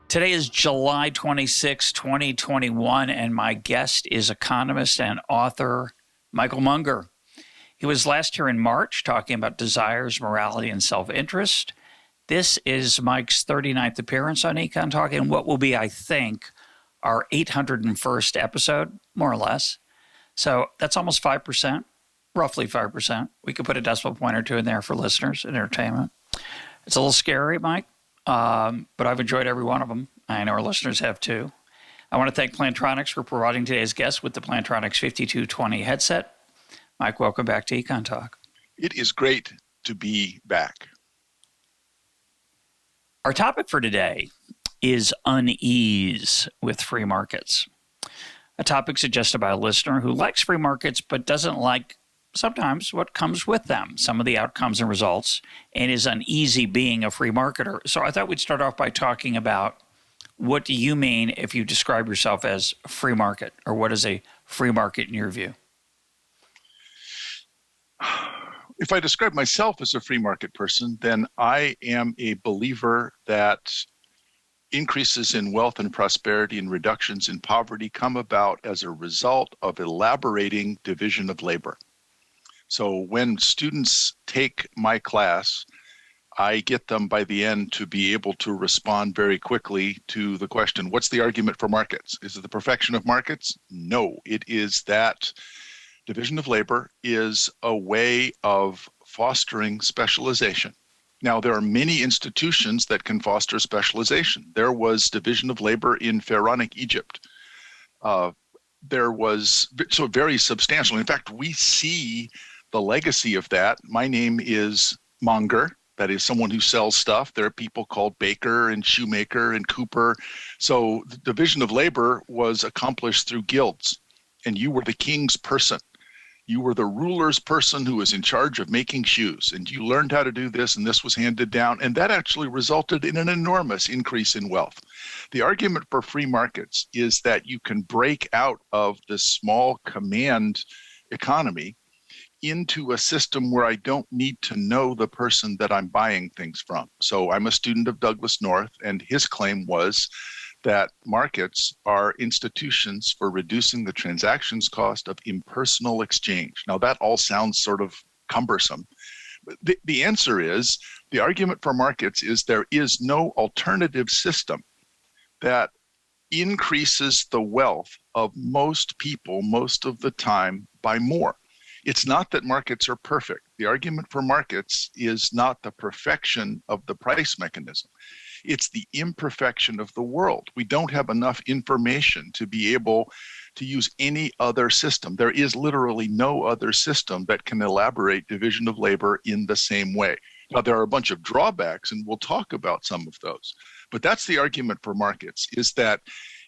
Today is July 26, 2021, and my guest is economist and author Michael Munger. He was last here in March talking about desires, morality, and self-interest. This is Mike's 39th appearance on EconTalk and what will be, I think, our 801st episode, more or less. So that's almost 5%, roughly 5%. We could put a decimal point or two in there for listeners and entertainment. It's a little scary, Mike, but I've enjoyed every one of them. I know our listeners have too. I want to thank Plantronics for providing today's guest with the Plantronics 5220 headset. Mike, welcome back to EconTalk. It is great to be back. Our topic for today is unease with free markets, a topic suggested by a listener who likes free markets but doesn't like sometimes what comes with them, some of the outcomes and results, and is uneasy being a free marketer. So I thought we'd start off by talking about what do you mean if you describe yourself as a free market, or what is a free market in your view? If I describe myself as a free market person, then I am a believer that increases in wealth and prosperity and reductions in poverty come about as a result of elaborating division of labor. So when students take my class, I get them by the end to be able to respond very quickly to the question, what's the argument for markets? Is it the perfection of markets? No, it is that division of labor is a way of fostering specialization. Now, there are many institutions that can foster specialization. There was division of labor in Pharaonic Egypt. There was so very substantial. In fact, we see the legacy of that. My name is Munger. That is someone who sells stuff. There are people called baker and shoemaker and cooper. So the division of labor was accomplished through guilds, and you were the king's person. You were the ruler's person who was in charge of making shoes, and you learned how to do this, and this was handed down, and that actually resulted in an enormous increase in wealth. The argument for free markets is that you can break out of this small command economy into a system where I don't need to know the person that I'm buying things from. So I'm a student of Douglas North, and his claim was that markets are institutions for reducing the transactions cost of impersonal exchange. Now, that all sounds sort of cumbersome. But the answer is, the argument for markets is there is no alternative system that increases the wealth of most people most of the time by more. It's not that markets are perfect. The argument for markets is not the perfection of the price mechanism. It's the imperfection of the world. We don't have enough information to be able to use any other system. There is literally no other system that can elaborate division of labor in the same way. Now, there are a bunch of drawbacks, and we'll talk about some of those. But that's the argument for markets, is that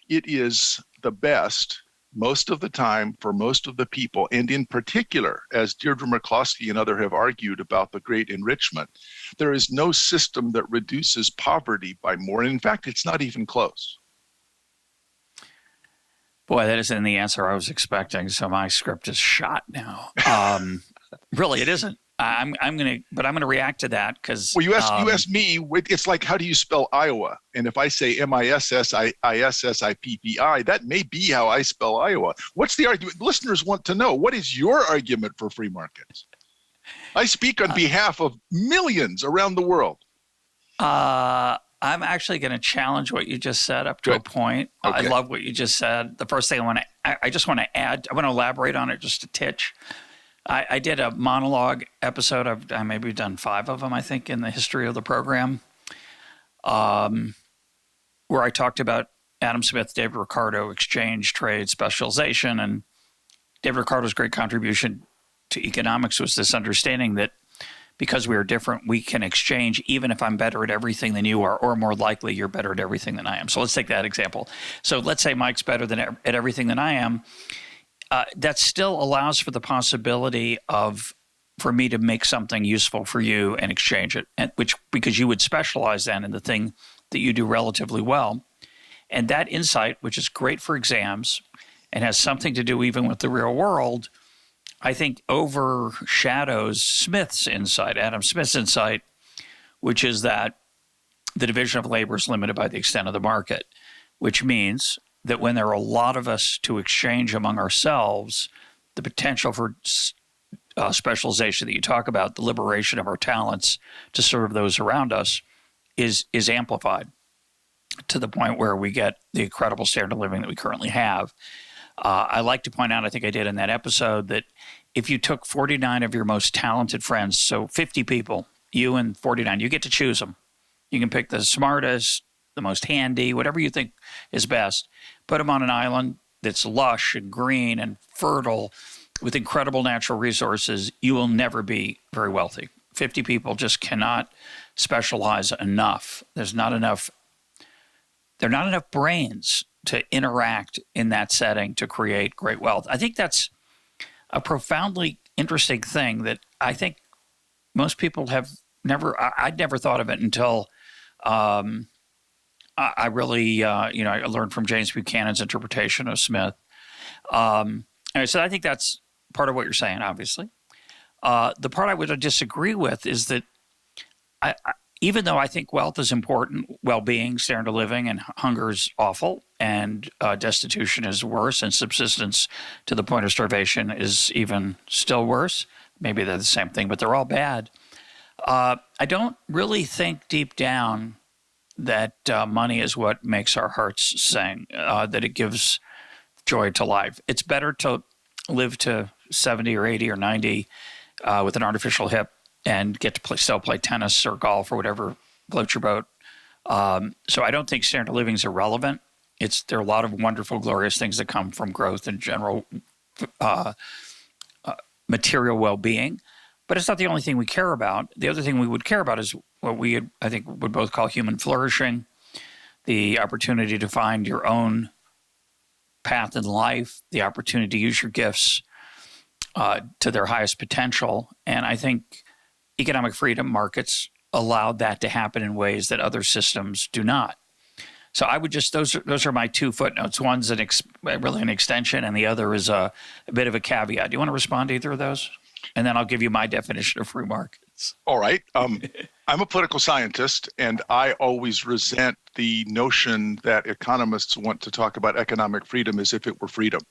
it is the best most of the time for most of the people, and in particular, as Deirdre McCloskey and others have argued about the great enrichment, there is no system that reduces poverty by more. And in fact, it's not even close. Boy, that isn't the answer I was expecting, so my script is shot now. Really, it isn't. I'm gonna react to that because you asked me. It's like, how do you spell Iowa? And if I say MISSISSIPPI, that may be how I spell Iowa. What's the argument? Listeners want to know, what is your argument for free markets? I speak on behalf of millions around the world. I'm actually going to challenge what you just said up to a point. Okay. I love what you just said. The first thing I just want to add, I want to elaborate on it just a titch. I did a monologue episode. I've maybe done 5 of them, I think, in the history of the program, where I talked about Adam Smith, David Ricardo, exchange, trade, specialization. And David Ricardo's great contribution to economics was this understanding that because we are different, we can exchange even if I'm better at everything than you are, or more likely you're better at everything than I am. So let's take that example. So let's say Mike's better at everything than I am. That still allows for the possibility for me to make something useful for you and exchange it, because you would specialize then in the thing that you do relatively well. And that insight, which is great for exams and has something to do even with the real world, I think overshadows Adam Smith's insight, which is that the division of labor is limited by the extent of the market, which means that when there are a lot of us to exchange among ourselves, the potential for specialization that you talk about, the liberation of our talents to serve those around us, is amplified to the point where we get the incredible standard of living that we currently have. I like to point out, I think I did in that episode, that if you took 49 of your most talented friends, so 50 people, you and 49, you get to choose them. You can pick the smartest, the most handy, whatever you think is best. Put them on an island that's lush and green and fertile with incredible natural resources. You will never be very wealthy. 50 people just cannot specialize enough. There are not enough brains to interact in that setting to create great wealth. I think that's a profoundly interesting thing that I think most people have I'd never thought of it until I really, I learned from James Buchanan's interpretation of Smith. So I think that's part of what you're saying, obviously. The part I would disagree with is that even though I think wealth is important, well-being, standard of living, and hunger is awful, and destitution is worse, and subsistence to the point of starvation is even still worse. Maybe they're the same thing, but they're all bad. I don't really think deep down that money is what makes our hearts sing, that it gives joy to life. It's better to live to 70 or 80 or 90 with an artificial hip and get to still play tennis or golf or whatever floats your boat. So I don't think standard of living is irrelevant. There are a lot of wonderful, glorious things that come from growth and general material well-being. But it's not the only thing we care about. The other thing we would care about is what I think, would both call human flourishing, the opportunity to find your own path in life, the opportunity to use your gifts to their highest potential. And I think economic freedom markets allowed that to happen in ways that other systems do not. So I would just, those are my two footnotes. One's really an extension, and the other is a bit of a caveat. Do you want to respond to either of those? And then I'll give you my definition of free markets. All right. I'm a political scientist, and I always resent the notion that economists want to talk about economic freedom as if it were freedom.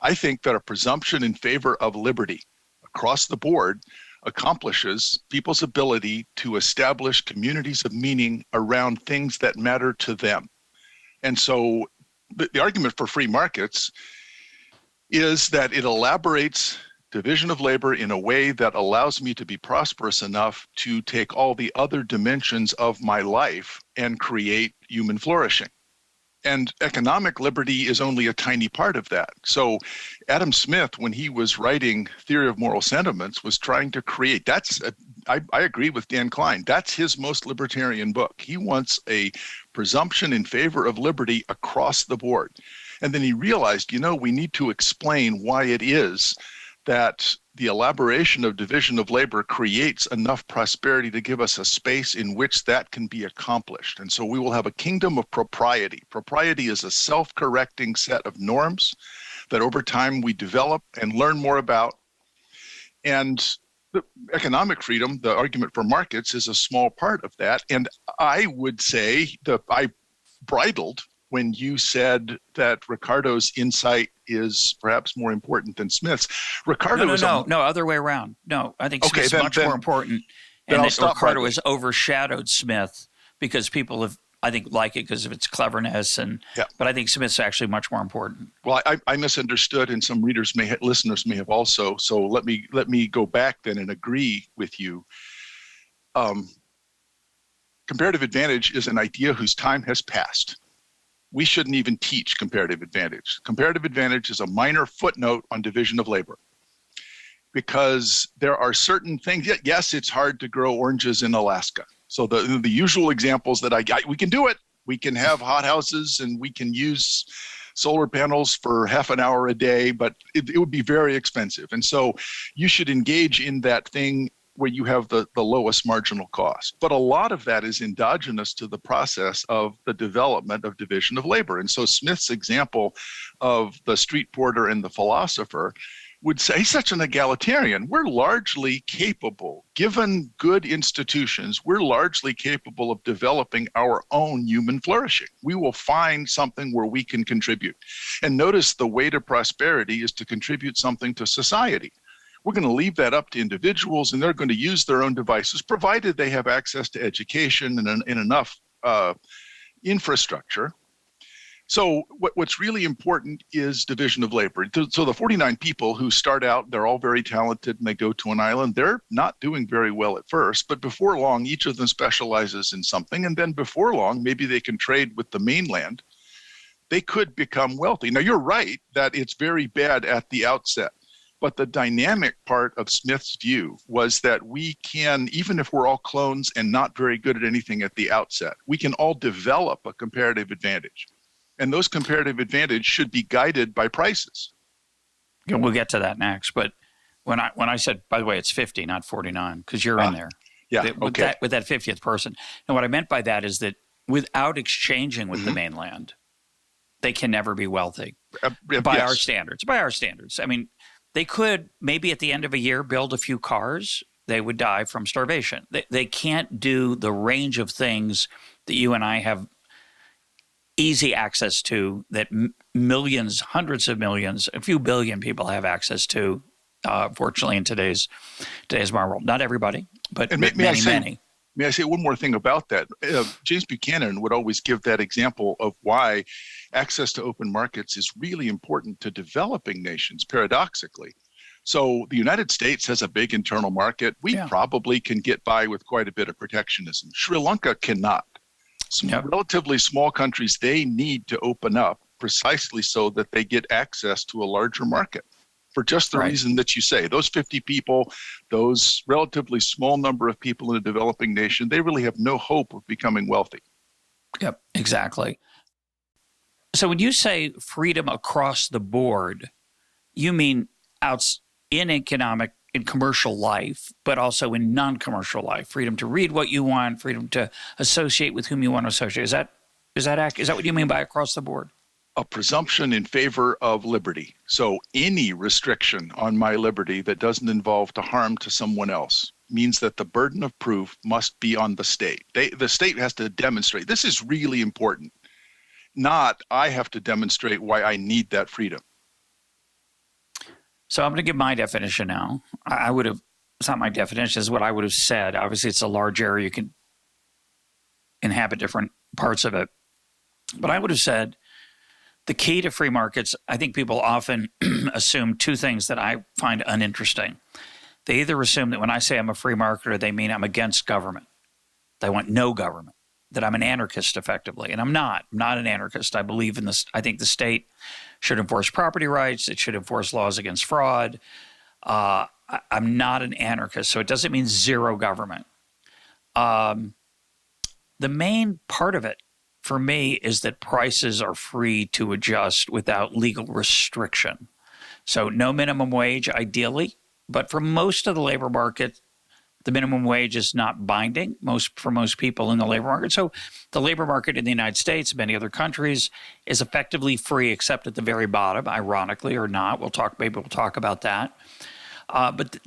I think that a presumption in favor of liberty across the board accomplishes people's ability to establish communities of meaning around things that matter to them. And so the argument for free markets is that it elaborates division of labor in a way that allows me to be prosperous enough to take all the other dimensions of my life and create human flourishing. And economic liberty is only a tiny part of that. So Adam Smith, when he was writing Theory of Moral Sentiments, was trying to create, I agree with Dan Klein, that's his most libertarian book. He wants a presumption in favor of liberty across the board. And then he realized, we need to explain why it is that the elaboration of division of labor creates enough prosperity to give us a space in which that can be accomplished. And so we will have a kingdom of propriety. Propriety is a self-correcting set of norms that over time we develop and learn more about. And the economic freedom, the argument for markets, is a small part of that. And I would say that I bridled when you said that Ricardo's insight is perhaps more important than Smith's. No, other way around. No, I think Smith's much more important. And that Ricardo has overshadowed Smith because people have, I think, like it because of its cleverness. But I think Smith's actually much more important. Well, I misunderstood, and some listeners may have also. So let me go back then and agree with you. Comparative advantage is an idea whose time has passed. We shouldn't even teach comparative advantage. Comparative advantage is a minor footnote on division of labor because there are certain things. Yes, it's hard to grow oranges in Alaska. So the usual examples that I got, we can do it. We can have hothouses and we can use solar panels for half an hour a day, but it would be very expensive. And so you should engage in that thing where you have the lowest marginal cost. But a lot of that is endogenous to the process of the development of division of labor. And so Smith's example of the street porter and the philosopher would say he's such an egalitarian. We're largely capable, given good institutions, we're largely capable of developing our own human flourishing. We will find something where we can contribute. And notice the way to prosperity is to contribute something to society. We're going to leave that up to individuals, and they're going to use their own devices, provided they have access to education and enough infrastructure. So what's really important is division of labor. So the 49 people who start out, they're all very talented and they go to an island. They're not doing very well at first, but before long, each of them specializes in something. And then before long, maybe they can trade with the mainland. They could become wealthy. Now, you're right that it's very bad at the outset. But the dynamic part of Smith's view was that we can, even if we're all clones and not very good at anything at the outset, we can all develop a comparative advantage. And those comparative advantage should be guided by prices. Yeah, we'll get to that next. But when I said, by the way, it's 50, not 49, because you're in there. Yeah, with that 50th person. And what I meant by that is that without exchanging with the mainland, they can never be wealthy by our standards. By our standards. I mean, they could maybe at the end of a year build a few cars. They would die from starvation. They can't do the range of things that you and I have easy access to, that millions, hundreds of millions, a few billion people have access to, fortunately, in today's modern world. Not everybody, but many. May I say one more thing about that? James Buchanan would always give that example of why access to open markets is really important to developing nations, paradoxically. So the United States has a big internal market. We probably can get by with quite a bit of protectionism. Sri Lanka cannot. Relatively small countries, they need to open up precisely so that they get access to a larger market. For just the reason that you say, those 50 people, those relatively small number of people in a developing nation, they really have no hope of becoming wealthy. Yep, exactly. So when you say freedom across the board, you mean in economic, in commercial life, but also in non-commercial life, freedom to read what you want, freedom to associate with whom you want to associate. Is that what you mean by across the board? A presumption in favor of liberty. So any restriction on my liberty that doesn't involve to harm to someone else means that the burden of proof must be on the state. The state has to demonstrate. This is really important. Not I have to demonstrate why I need that freedom. So I'm going to give my definition now. It's not my definition, it's what I would have said. Obviously, it's a large area. You can inhabit different parts of it. But I would have said, the key to free markets, I think people often assume two things that I find uninteresting. They either assume that when I say I'm a free marketer, they mean I'm against government. They want no government, that I'm an anarchist effectively. And I'm not. I'm not an anarchist. I believe in this. I think the state should enforce property rights. It should enforce laws against fraud. I'm not an anarchist, so it doesn't mean zero government. The main part of it for me is that prices are free to adjust without legal restriction. So no minimum wage, ideally, but for most of the labor market, the minimum wage is not binding for most people in the labor market. So the labor market in the United States, many other countries, is effectively free except at the very bottom, ironically or not. Maybe we'll talk about that. But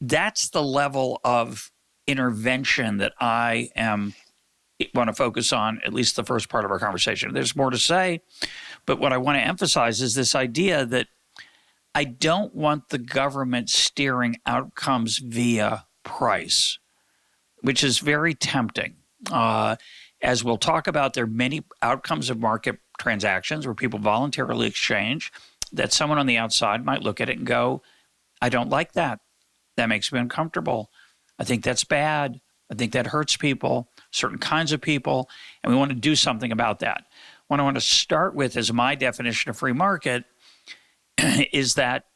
that's the level of intervention that I want to focus on, at least the first part of our conversation. There's more to say, but what I want to emphasize is this idea that I don't want the government steering outcomes via price, which is very tempting. As we'll talk about, there are many outcomes of market transactions where people voluntarily exchange that someone on the outside might look at it and go, I don't like that. That makes me uncomfortable. I think that's bad. I think that hurts people, certain kinds of people, and we want to do something about that. What I want to start with as my definition of free market is that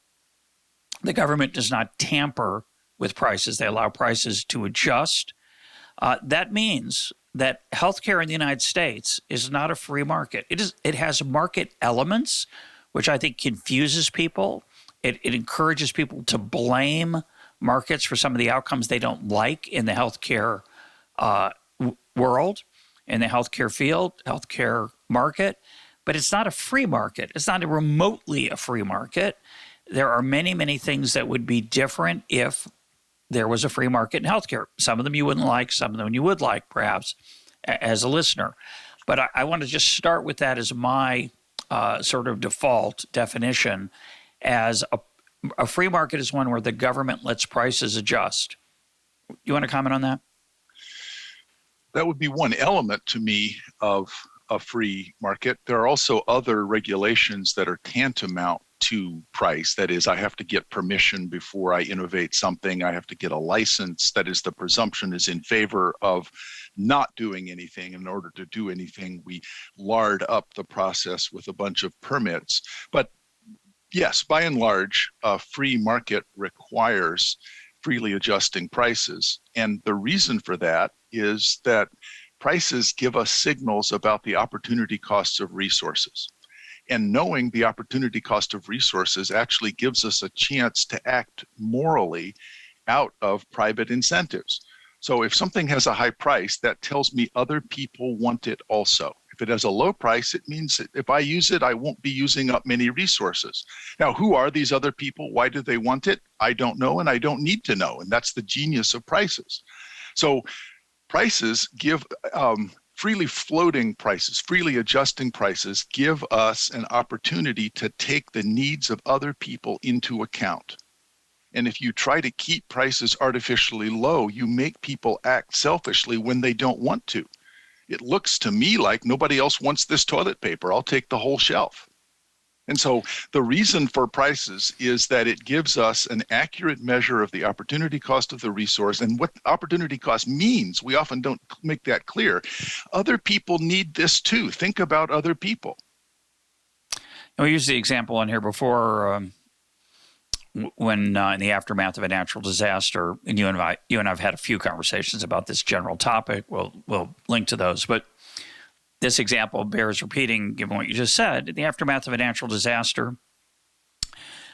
the government does not tamper with prices. They allow prices to adjust. That means that healthcare in the United States is not a free market. It has market elements, which I think confuses people. It encourages people to blame markets for some of the outcomes they don't like in the healthcare world, in the healthcare field, healthcare market. But it's not a free market. It's not remotely a free market. there are many, many things that would be different if there was a free market in healthcare. Some of them you wouldn't like, some of them you would like, perhaps, as a listener. But I want to just start with that as my sort of default definition, as a free market is one where the government lets prices adjust. You want to comment on that? That would be one element to me of a free market. There are also other regulations that are tantamount to price. That is, I have to get permission before I innovate something. I have to get a license. That is, the presumption is in favor of not doing anything. In order to do anything, we lard up the process with a bunch of permits. But yes, by and large, a free market requires freely adjusting prices. And the reason for that is that prices give us signals about the opportunity costs of resources. And knowing the opportunity cost of resources actually gives us a chance to act morally out of private incentives. So if something has a high price, that tells me other people want it also. If it has a low price, it means that if I use it, I won't be using up many resources. Now, who are these other people? Why do they want it? I don't know, and I don't need to know. And that's the genius of prices. So prices give freely floating prices, freely adjusting prices, give us an opportunity to take the needs of other people into account. And if you try to keep prices artificially low, you make people act selfishly when they don't want to. It looks to me like nobody else wants this toilet paper. I'll take the whole shelf. And so the reason for prices is that it gives us an accurate measure of the opportunity cost of the resource. And what opportunity cost means, we often don't make that clear. Other people need this too. Think about other people. We used the example on here before when in the aftermath of a natural disaster, and you and I have had a few conversations about this general topic. We'll link to those. But this example bears repeating, given what you just said. In the aftermath of a natural disaster,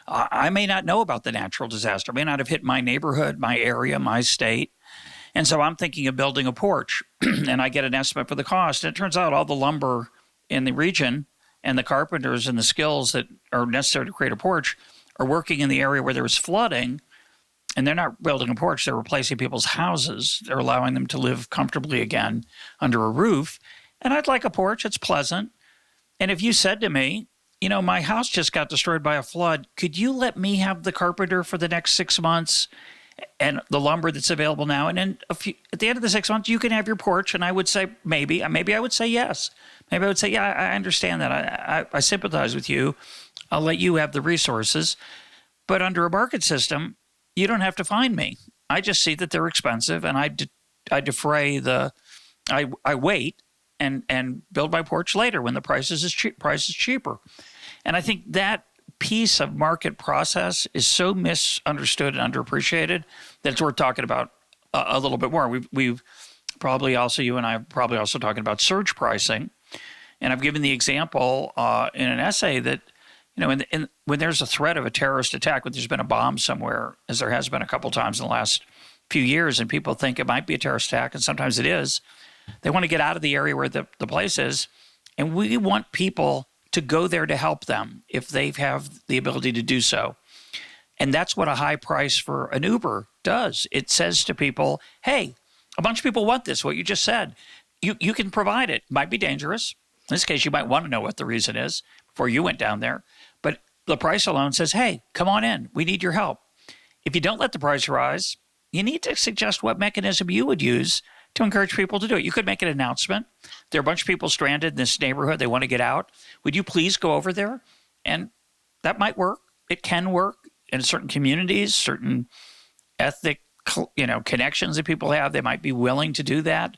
I may not know about the natural disaster. I may not have hit my neighborhood, my area, my state. And so I'm thinking of building a porch, and I get an estimate for the cost. And it turns out all the lumber in the region and the carpenters and the skills that are necessary to create a porch are working in the area where there was flooding. And they're not building a porch. They're replacing people's houses. They're allowing them to live comfortably again under a roof. And I'd like a porch. It's pleasant. And if you said to me, you know, my house just got destroyed by a flood, could you let me have the carpenter for the next 6 months and the lumber that's available now? And then at the end of the 6 months, you can have your porch. And I would say maybe. Maybe I would say yes. Maybe I would say, yeah, I understand that. I sympathize with you. I'll let you have the resources. But under a market system, you don't have to find me. I just see that they're expensive, and I defray I wait and build my porch later when the price is cheaper. And I think that piece of market process is so misunderstood and underappreciated that it's worth talking about a little bit more. We've probably also, you and I are probably also talking about surge pricing. And I've given the example in an essay that, you know, when there's a threat of a terrorist attack, when there's been a bomb somewhere, as there has been a couple times in the last few years, and people think it might be a terrorist attack, and sometimes it is, they want to get out of the area where the place is, and we want people to go there to help them if they have the ability to do so. And that's what a high price for an Uber does. It says to people, hey, a bunch of people want this, what you just said. You can provide it. It might be dangerous. In this case, you might want to know what the reason is before you went down there. But the price alone says, hey, come on in. We need your help. If you don't let the price rise, you need to suggest what mechanism you would use to encourage people to do it. You could make an announcement. There are a bunch of people stranded in this neighborhood. They want to get out. Would you please go over there? And that might work. It can work in certain communities, certain ethnic, connections that people have. They might be willing to do that.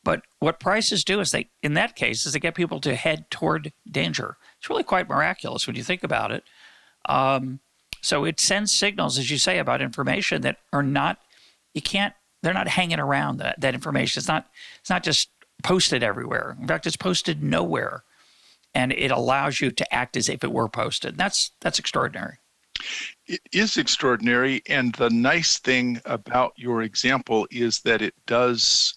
But what prices do is they get people to head toward danger. It's really quite miraculous when you think about it. So it sends signals, as you say, about information that are not, they're not hanging around that information. It's not just posted everywhere. In fact, it's posted nowhere. And it allows you to act as if it were posted. That's extraordinary. It is extraordinary. And the nice thing about your example is that it does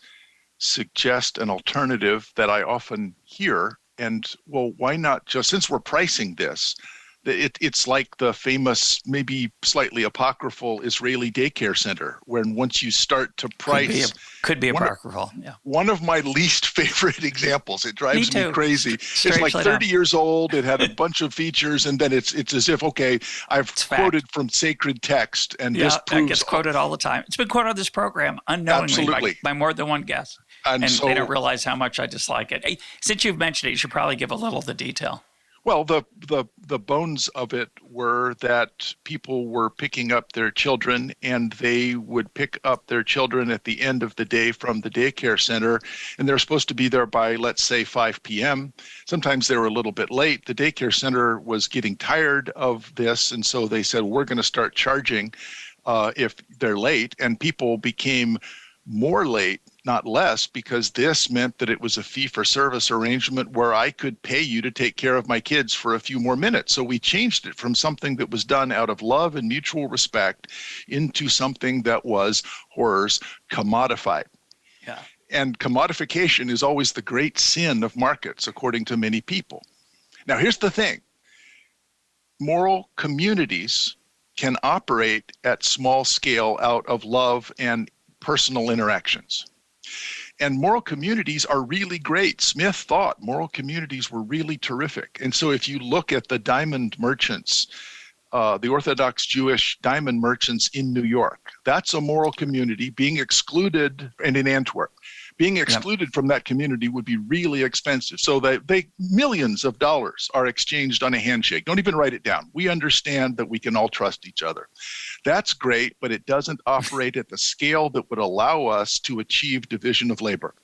suggest an alternative that I often hear. And well, why not just, since we're pricing this, It's like the famous, maybe slightly apocryphal Israeli daycare center, when once you start to price, could be one, apocryphal. Yeah. one of my least favorite examples, it drives me crazy. It's like 30 years old. It had a bunch of features, and then it's as if, okay, I've quoted from sacred text, and this proves. It gets quoted all the time. It's been quoted on this program unknowingly by more than one guest. And so, they don't realize how much I dislike it. Hey, since you've mentioned it, you should probably give a little of the detail. Well, the bones of it were that people were picking up their children, and they would pick up their children at the end of the day from the daycare center, and they're supposed to be there by, let's say, 5 p.m. Sometimes they were a little bit late. The daycare center was getting tired of this, and so they said, we're going to start charging if they're late, and people became more late, not less, because this meant that it was a fee-for-service arrangement where I could pay you to take care of my kids for a few more minutes. So we changed it from something that was done out of love and mutual respect into something that was, horrors, commodified. Yeah. And commodification is always the great sin of markets, according to many people. Now, here's the thing. Moral communities can operate at small scale out of love and personal interactions. And moral communities are really great. Smith thought moral communities were really terrific. And so if you look at the diamond merchants, the Orthodox Jewish diamond merchants in New York, that's a moral community being excluded, and in Antwerp. Being excluded from that community would be really expensive. So they millions of dollars are exchanged on a handshake. Don't even write it down. We understand that we can all trust each other. That's great, but it doesn't operate at the scale that would allow us to achieve division of labor.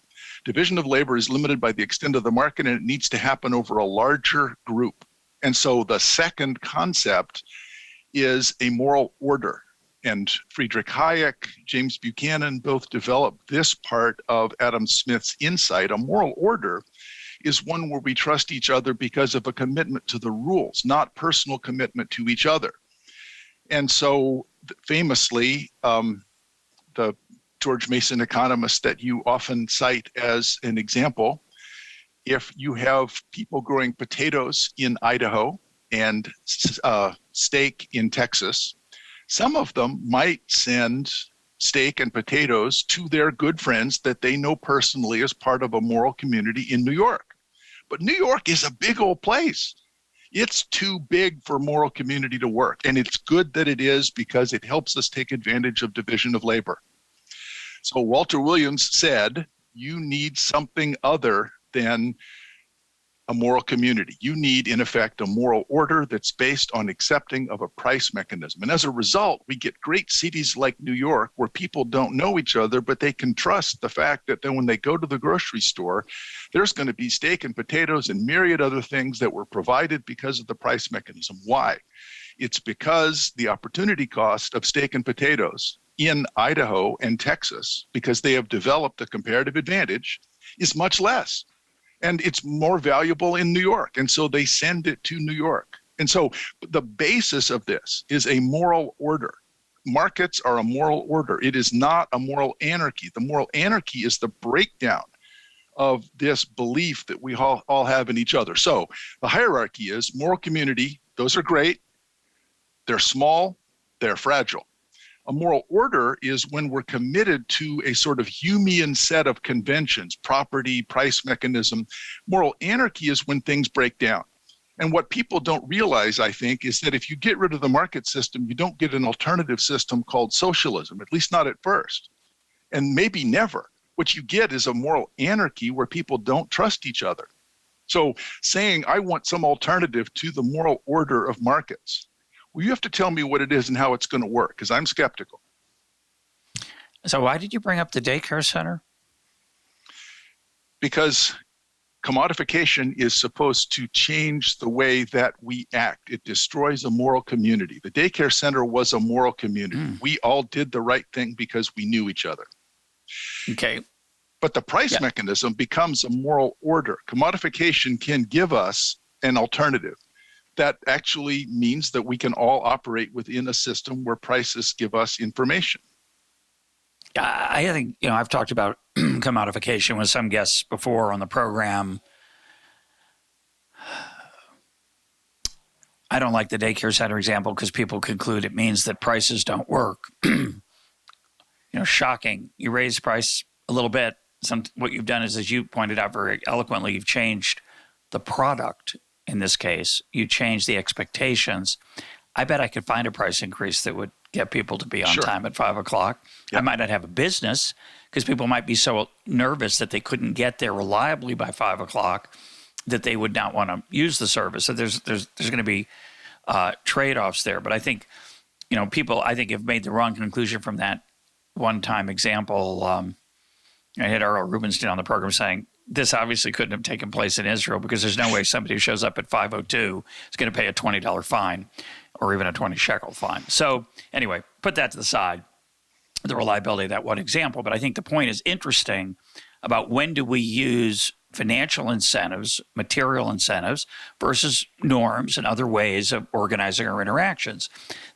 Division of labor is limited by the extent of the market, and it needs to happen over a larger group. And so the second concept is a moral order. And Friedrich Hayek, James Buchanan both developed this part of Adam Smith's insight. A moral order is one where we trust each other because of a commitment to the rules, not personal commitment to each other. And so famously, the George Mason economist that you often cite as an example, if you have people growing potatoes in Idaho and steak in Texas, some of them might send steak and potatoes to their good friends that they know personally as part of a moral community in New York. But New York is a big old place. It's too big for moral community to work. And it's good that it is, because it helps us take advantage of division of labor. So Walter Williams said, you need something other than a moral community. You need, in effect, a moral order that's based on accepting of a price mechanism. And as a result, we get great cities like New York where people don't know each other, but they can trust the fact that then when they go to the grocery store, there's going to be steak and potatoes and myriad other things that were provided because of the price mechanism. Why? It's because the opportunity cost of steak and potatoes in Idaho and Texas, because they have developed a comparative advantage, is much less. And it's more valuable in New York. And so they send it to New York. And so the basis of this is a moral order. Markets are a moral order. It is not a moral anarchy. The moral anarchy is the breakdown of this belief that we all have in each other. So the hierarchy is moral community. Those are great. They're small. They're fragile. A moral order is when we're committed to a sort of Humean set of conventions, property, price mechanism. Moral anarchy is when things break down. And what people don't realize, I think, is that if you get rid of the market system, you don't get an alternative system called socialism, at least not at first, and maybe never. What you get is a moral anarchy where people don't trust each other. So saying, I want some alternative to the moral order of markets, well, you have to tell me what it is and how it's going to work, because I'm skeptical. So why did you bring up the daycare center? Because commodification is supposed to change the way that we act. It destroys a moral community. The daycare center was a moral community. We all did the right thing because we knew each other. Okay. But the price mechanism becomes a moral order. Commodification can give us an alternative. That actually means that we can all operate within a system where prices give us information. I think, I've talked about commodification with some guests before on the program. I don't like the daycare center example because people conclude it means that prices don't work. Shocking. You raise price a little bit. What you've done is, as you pointed out very eloquently, you've changed the product. In this case, you changed the expectations. I bet I could find a price increase that would get people to be on time at 5 o'clock. Yep. I might not have a business because people might be so nervous that they couldn't get there reliably by 5 o'clock that they would not want to use the service. So there's going to be trade-offs there. But I think, people have made the wrong conclusion from that one-time example. I had R.L. Rubinstein on the program saying, this obviously couldn't have taken place in Israel because there's no way somebody who shows up at 5:02 is going to pay a $20 fine or even a 20 shekel fine. So anyway, put that to the side, the reliability of that one example. But I think the point is interesting about when do we use financial incentives, material incentives, versus norms and other ways of organizing our interactions.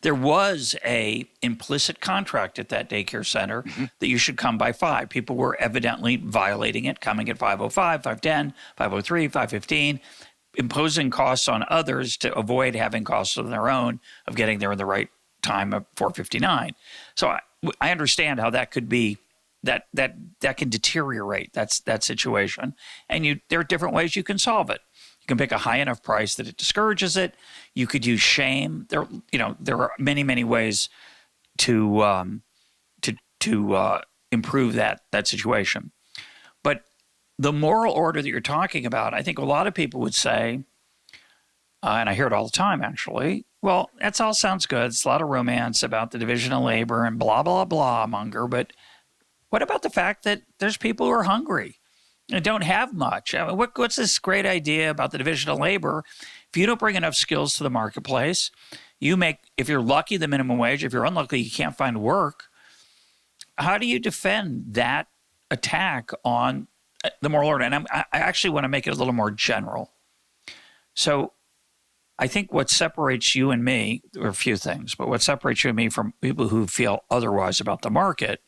There was a implicit contract at that daycare center that you should come by 5. People were evidently violating it, coming at 5:05, 5:10, 5:03, 5:15, imposing costs on others to avoid having costs of their own of getting there in the right time of 4:59. So I understand how that could be. That can deteriorate that situation, and there are different ways you can solve it. You can pick a high enough price that it discourages it. You could use shame. There are many ways to improve that situation. But the moral order that you're talking about, I think a lot of people would say, and I hear it all the time actually. Well, that all sounds good. It's a lot of romance about the division of labor and blah blah blah, Munger, but what about the fact that there's people who are hungry and don't have much? I mean, what's this great idea about the division of labor? If you don't bring enough skills to the marketplace, if you're lucky, the minimum wage. If you're unlucky, you can't find work. How do you defend that attack on the moral order? And I actually want to make it a little more general. So I think what separates you and me, there are a few things, but what separates you and me from people who feel otherwise about the market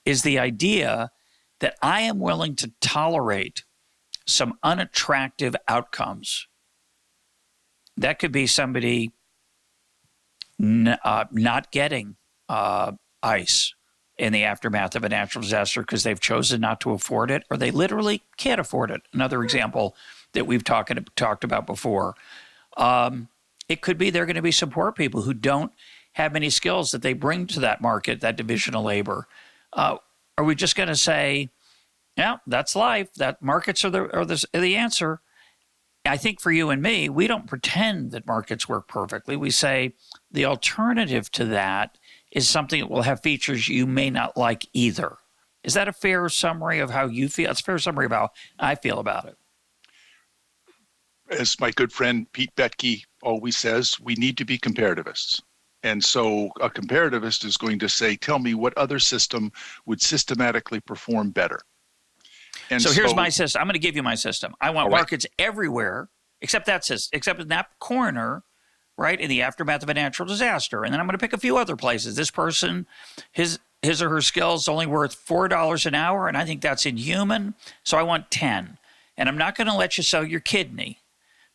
is the idea that I am willing to tolerate some unattractive outcomes. That could be somebody not getting ice in the aftermath of a natural disaster because they've chosen not to afford it, or they literally can't afford it. Another example that we've talked about before. It could be they're going to be some poor people who don't have many skills that they bring to that market, that division of labor. Are we just going to say, yeah, that's life, that markets are the answer? I think for you and me, we don't pretend that markets work perfectly. We say the alternative to that is something that will have features you may not like either. Is that a fair summary of how you feel? It's a fair summary of how I feel about it. As my good friend Pete Boettke always says, we need to be comparativists. And so a comparativist is going to say, tell me what other system would systematically perform better. And so here's my system. I'm going to give you my system. I want markets everywhere, except in that corner, right, in the aftermath of a natural disaster. And then I'm going to pick a few other places. This person, his or her skills only worth $4 an hour, and I think that's inhuman, so I want 10. And I'm not going to let you sell your kidney,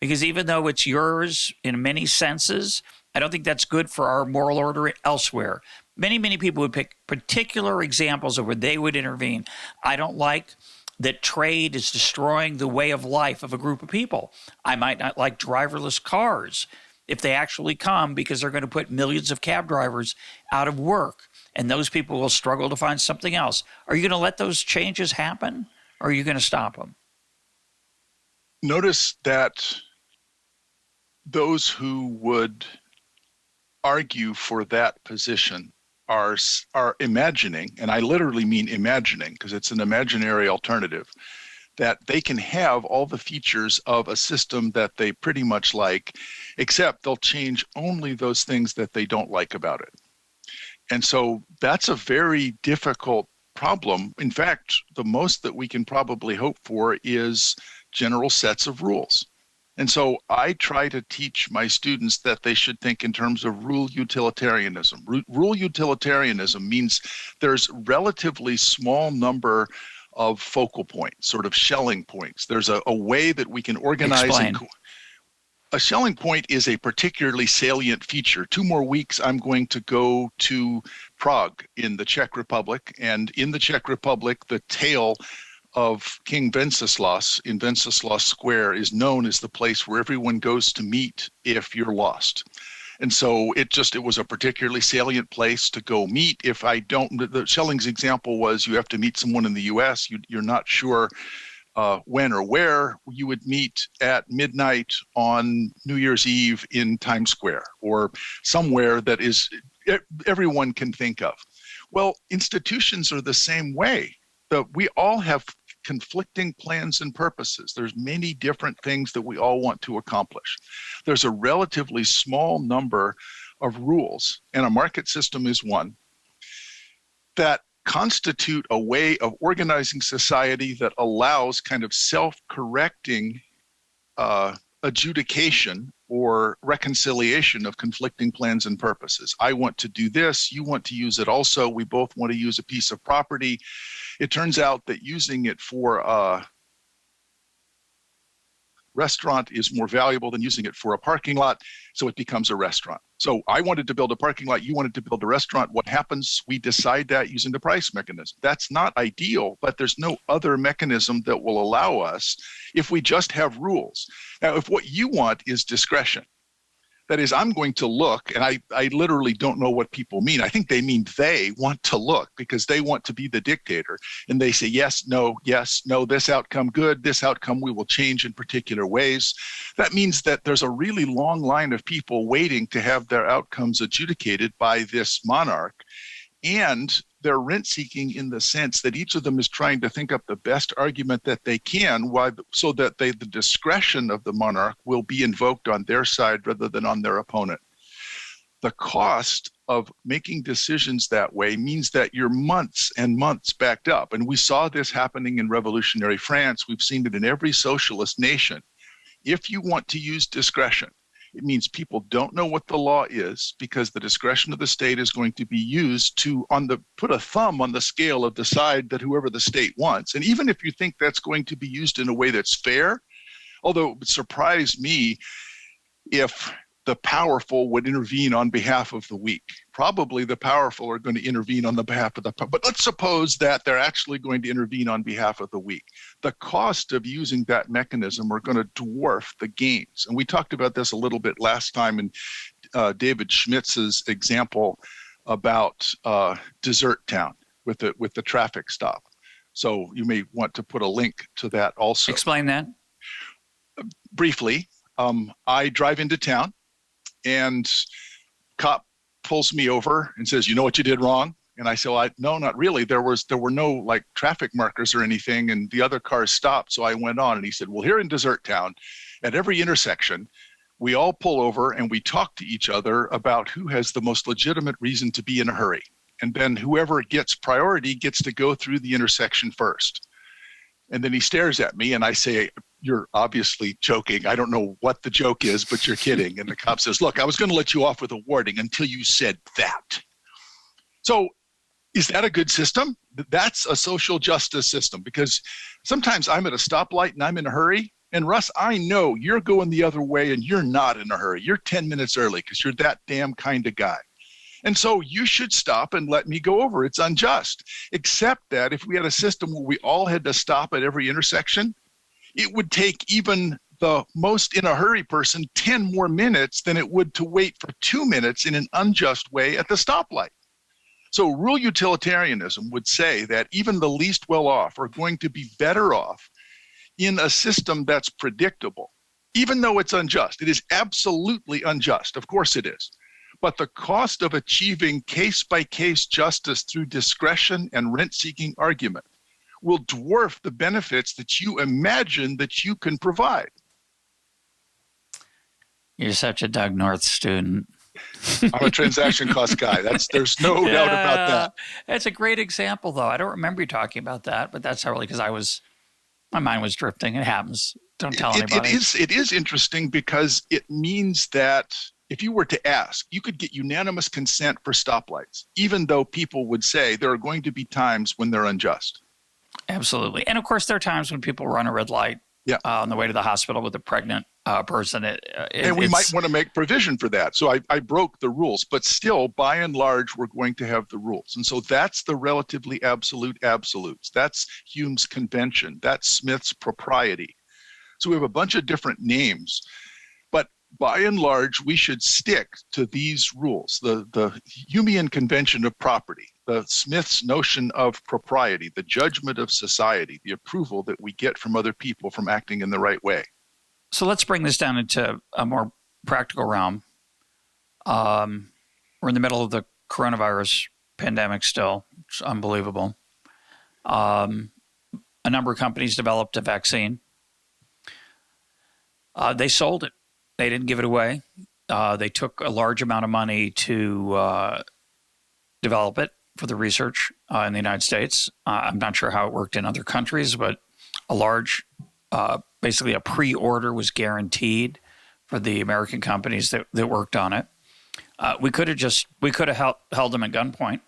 because even though it's yours in many senses, I don't think that's good for our moral order elsewhere. Many people would pick particular examples of where they would intervene. I don't like that trade is destroying the way of life of a group of people. I might not like driverless cars if they actually come, because they're going to put millions of cab drivers out of work, and those people will struggle to find something else. Are you going to let those changes happen, or are you going to stop them? Notice that those who would argue for that position are imagining, and I literally mean imagining because it's an imaginary alternative, that they can have all the features of a system that they pretty much like, except they'll change only those things that they don't like about it. And so that's a very difficult problem. In fact, the most that we can probably hope for is general sets of rules. And so I try to teach my students that they should think in terms of rule utilitarianism. Rule utilitarianism means there's relatively small number of focal points, sort of shelling points. There's a way that we can organize. A Schelling point is a particularly salient feature. 2 more weeks, I'm going to go to Prague in the Czech Republic. And in the Czech Republic, the tale of King Wenceslas in Wenceslas Square is known as the place where everyone goes to meet if you're lost. And so it was a particularly salient place to go meet. If I don't, the Schelling's example was you have to meet someone in the US, you're not sure when or where, you would meet at midnight on New Year's Eve in Times Square or somewhere that is everyone can think of. Well, institutions are the same way. We all have conflicting plans and purposes. There's many different things that we all want to accomplish. There's a relatively small number of rules, and a market system is one, that constitute a way of organizing society that allows kind of self-correcting adjudication or reconciliation of conflicting plans and purposes. I want to do this, you want to use it also, we both want to use a piece of property. It turns out that using it for a restaurant is more valuable than using it for a parking lot, so it becomes a restaurant. So I wanted to build a parking lot, you wanted to build a restaurant. What happens? We decide that using the price mechanism. That's not ideal, but there's no other mechanism that will allow us if we just have rules. Now, if what you want is discretion, that is, I'm going to look, and I literally don't know what people mean. I think they mean they want to look because they want to be the dictator. And they say, yes, no, this outcome good, this outcome we will change in particular ways. That means that there's a really long line of people waiting to have their outcomes adjudicated by this monarch. And they're rent-seeking in the sense that each of them is trying to think up the best argument that they can so that the discretion of the monarch will be invoked on their side rather than on their opponent. The cost of making decisions that way means that you're months and months backed up. And we saw this happening in revolutionary France. We've seen it in every socialist nation. If you want to use discretion, it means people don't know what the law is because the discretion of the state is going to be used to put a thumb on the scale of decide that whoever the state wants. And even if you think that's going to be used in a way that's fair, although it would surprise me if the powerful would intervene on behalf of the weak. Probably the powerful are going to intervene on the behalf of the poor. But let's suppose that they're actually going to intervene on behalf of the weak. The cost of using that mechanism are going to dwarf the gains. And we talked about this a little bit last time in David Schmitz's example about Desert Town with the traffic stop. So you may want to put a link to that also. Explain that. Briefly, I drive into town and cop pulls me over and says, you know what you did wrong? And I say, well, no, not really. There were no like traffic markers or anything, and the other cars stopped, so I went on. And he said, well, here in Desert Town, at every intersection, we all pull over and we talk to each other about who has the most legitimate reason to be in a hurry. And then whoever gets priority gets to go through the intersection first. And then he stares at me and I say, you're obviously joking. I don't know what the joke is, but you're kidding. And the cop says, look, I was going to let you off with a warning until you said that. So is that a good system? That's a social justice system, because sometimes I'm at a stoplight and I'm in a hurry. And Russ, I know you're going the other way and you're not in a hurry. You're 10 minutes early because you're that damn kind of guy. And so you should stop and let me go over. It's unjust. Except that if we had a system where we all had to stop at every intersection, it would take even the most in a hurry person 10 more minutes than it would to wait for 2 minutes in an unjust way at the stoplight. So rule utilitarianism would say that even the least well off are going to be better off in a system that's predictable, even though it's unjust. It is absolutely unjust. Of course it is. But the cost of achieving case-by-case justice through discretion and rent-seeking argument will dwarf the benefits that you imagine that you can provide. You're such a Doug North student. I'm a transaction cost guy. There's no doubt about that. That's a great example, though. I don't remember you talking about that, but that's probably because my mind was drifting. It happens. Don't tell anybody. It is interesting because it means that if you were to ask, you could get unanimous consent for stoplights, even though people would say there are going to be times when they're unjust. Absolutely. And of course, there are times when people run a red light on the way to the hospital with a pregnant person. And we might want to make provision for that. So I broke the rules, but still, by and large, we're going to have the rules. And so that's the relatively absolute absolutes. That's Hume's convention. That's Smith's propriety. So we have a bunch of different names, but by and large, we should stick to these rules. The Humean convention of property, the Smith's notion of propriety, the judgment of society, the approval that we get from other people from acting in the right way. So let's bring this down into a more practical realm. We're in the middle of the coronavirus pandemic still. It's unbelievable. A number of companies developed a vaccine. They sold it. They didn't give it away. They took a large amount of money to develop it for the research in the United States. I'm not sure how it worked in other countries, but a large basically a pre-order was guaranteed for the American companies that worked on it. We could have held them at gunpoint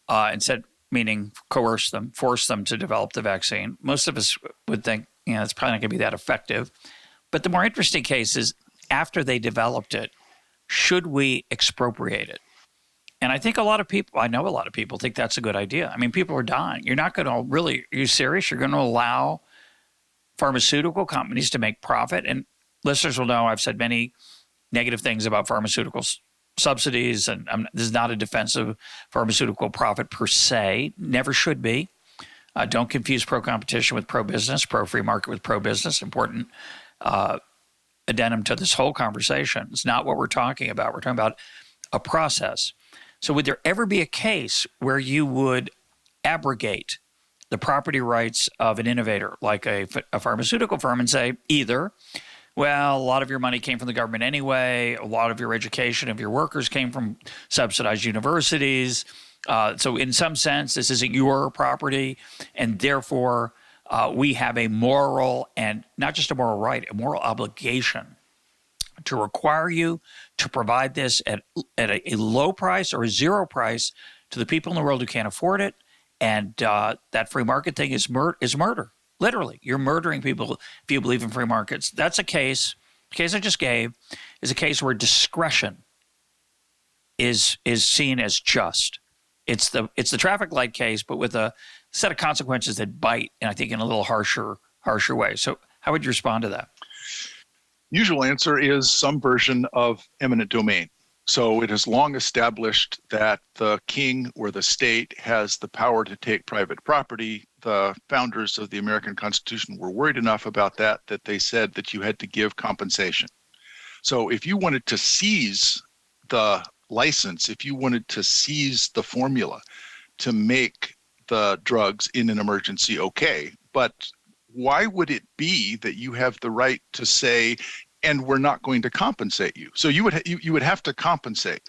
and said, meaning coerced them, forced them to develop the vaccine. Most of us would think, it's probably not going to be that effective. But the more interesting case is after they developed it, should we expropriate it? And I think I know a lot of people think that's a good idea. I mean, people are dying. You're not going to are you serious? You're going to allow pharmaceutical companies to make profit? And listeners will know I've said many negative things about pharmaceutical subsidies, and this is not a defense of pharmaceutical profit per se. Never should be. Don't confuse pro-competition with pro-business, pro-free market with pro-business. Important addendum to this whole conversation. It's not what we're talking about. We're talking about a process. So would there ever be a case where you would abrogate the property rights of an innovator like a pharmaceutical firm and say either, well, a lot of your money came from the government anyway, a lot of your education of your workers came from subsidized universities, so in some sense this isn't your property, and therefore we have a moral, and not just a moral right, a moral obligation to require you to provide this at a low price or a zero price to the people in the world who can't afford it. And that free market thing is murder. Literally, you're murdering people if you believe in free markets. That's the case I just gave is a case where discretion is seen as just. It's the traffic light case, but with a set of consequences that bite, and I think in a little harsher way. So how would you respond to that? Usual answer is some version of eminent domain. So it is long established that the king or the state has the power to take private property. The founders of the American Constitution were worried enough about that they said that you had to give compensation. So if you wanted to seize the license, if you wanted to seize the formula to make the drugs in an emergency, okay, but why would it be that you have the right to say, and we're not going to compensate you? So you would have to compensate.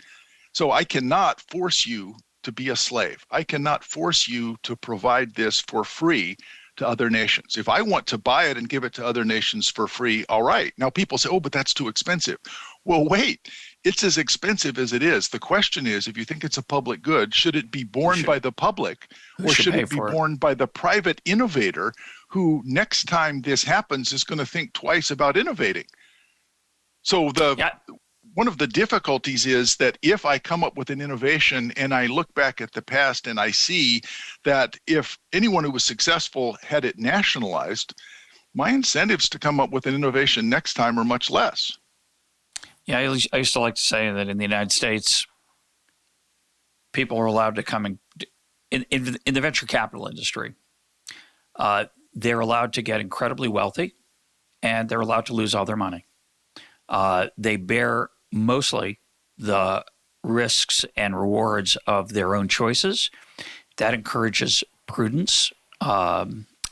So I cannot force you to be a slave. I cannot force you to provide this for free to other nations. If I want to buy it and give it to other nations for free, all right. Now people say, oh, but that's too expensive. Well, wait, it's as expensive as it is. The question is, if you think it's a public good, should it be borne by the public, or should it be borne by the private innovator who next time this happens is going to think twice about innovating? So one of the difficulties is that if I come up with an innovation and I look back at the past and I see that if anyone who was successful had it nationalized, my incentives to come up with an innovation next time are much less. Yeah, I used to like to say that in the United States, people are allowed to come in the venture capital industry. They're allowed to get incredibly wealthy, and they're allowed to lose all their money. They bear mostly the risks and rewards of their own choices. That encourages prudence,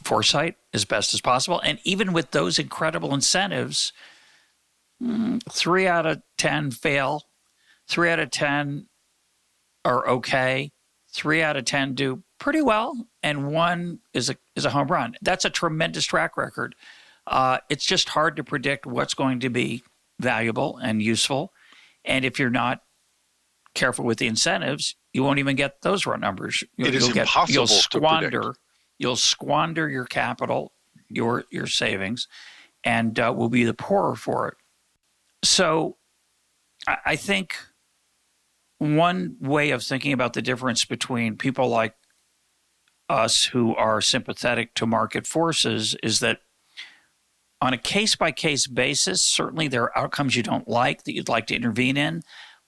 foresight as best as possible. And even with those incredible incentives, 3 out of 10 fail, 3 out of 10 are okay, 3 out of 10 do pretty well, and 1 is a home run. That's a tremendous track record. It's just hard to predict what's going to be valuable and useful. And if you're not careful with the incentives, you won't even get those raw numbers. Impossible to predict. You'll squander your capital, your savings, and will be the poorer for it. So I think one way of thinking about the difference between people like us who are sympathetic to market forces is that on a case-by-case basis, certainly there are outcomes you don't like that you'd like to intervene in,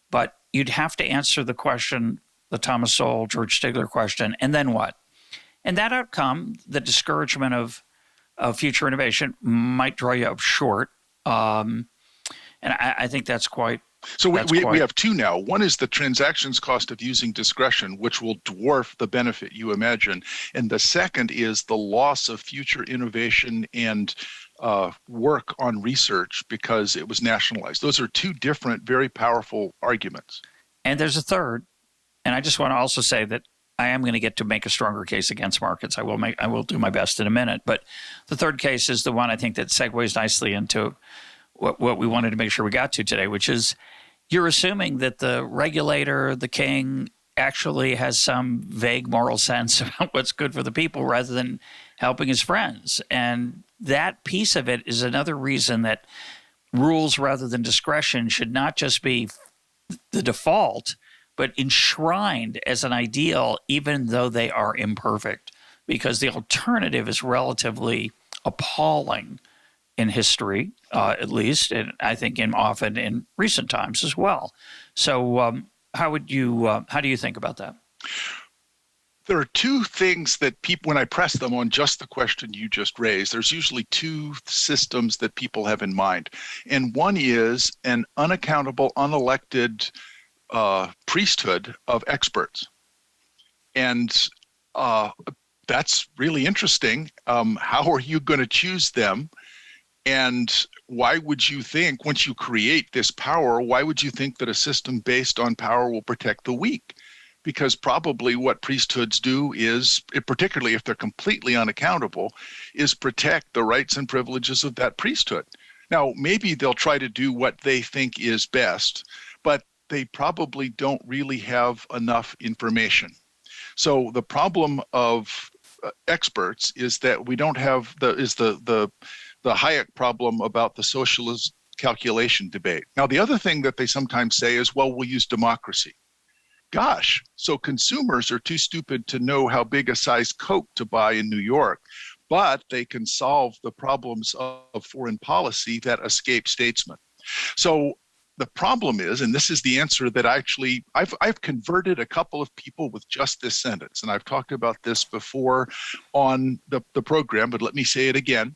but you'd have to answer the question, the Thomas Sowell, George Stigler question, and then what? And that outcome, the discouragement of future innovation, might draw you up short. And I think that's quite... So we have two now. One is the transactions cost of using discretion, which will dwarf the benefit you imagine. And the second is the loss of future innovation and work on research because it was nationalized. Those are two different, very powerful arguments. And there's a third. And I just want to also say that I am going to get to make a stronger case against markets. I will do my best in a minute. But the third case is the one I think that segues nicely into what we wanted to make sure we got to today, which is you're assuming that the regulator, the king, actually has some vague moral sense about what's good for the people rather than helping his friends. And that piece of it is another reason that rules rather than discretion should not just be the default, but enshrined as an ideal, even though they are imperfect, because the alternative is relatively appalling in history, at least, and I think often in recent times as well. So how do you think about that? There are two things that people, when I press them on just the question you just raised, there's usually two systems that people have in mind. And one is an unaccountable, unelected priesthood of experts. And that's really interesting. How are you going to choose them? And why would you think, once you create this power, why would you think that a system based on power will protect the weak? Because probably what priesthoods do is, particularly if they're completely unaccountable, is protect the rights and privileges of that priesthood. Now, maybe they'll try to do what they think is best, but they probably don't really have enough information. So the problem of experts is that we don't have the Hayek problem about the socialist calculation debate. Now, the other thing that they sometimes say is, well, we'll use democracy. Gosh, so consumers are too stupid to know how big a size Coke to buy in New York, but they can solve the problems of foreign policy that escape statesmen. So the problem is, and this is the answer that I've converted a couple of people with just this sentence, and I've talked about this before on the program, but let me say it again.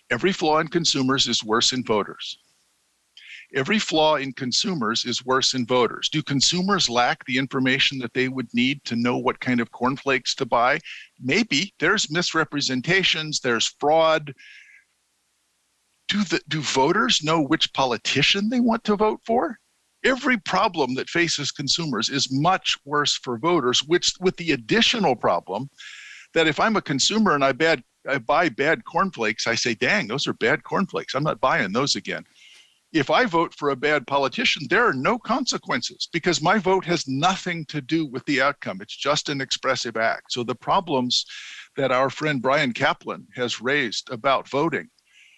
Every flaw in consumers is worse in voters. Every flaw in consumers is worse in voters. Do consumers lack the information that they would need to know what kind of cornflakes to buy? Maybe. There's misrepresentations, there's fraud. Do voters know which politician they want to vote for? Every problem that faces consumers is much worse for voters, which with the additional problem that if I'm a consumer and I buy bad cornflakes, I say, dang, those are bad cornflakes. I'm not buying those again. If I vote for a bad politician, there are no consequences because my vote has nothing to do with the outcome. It's just an expressive act. So the problems that our friend Brian Kaplan has raised about voting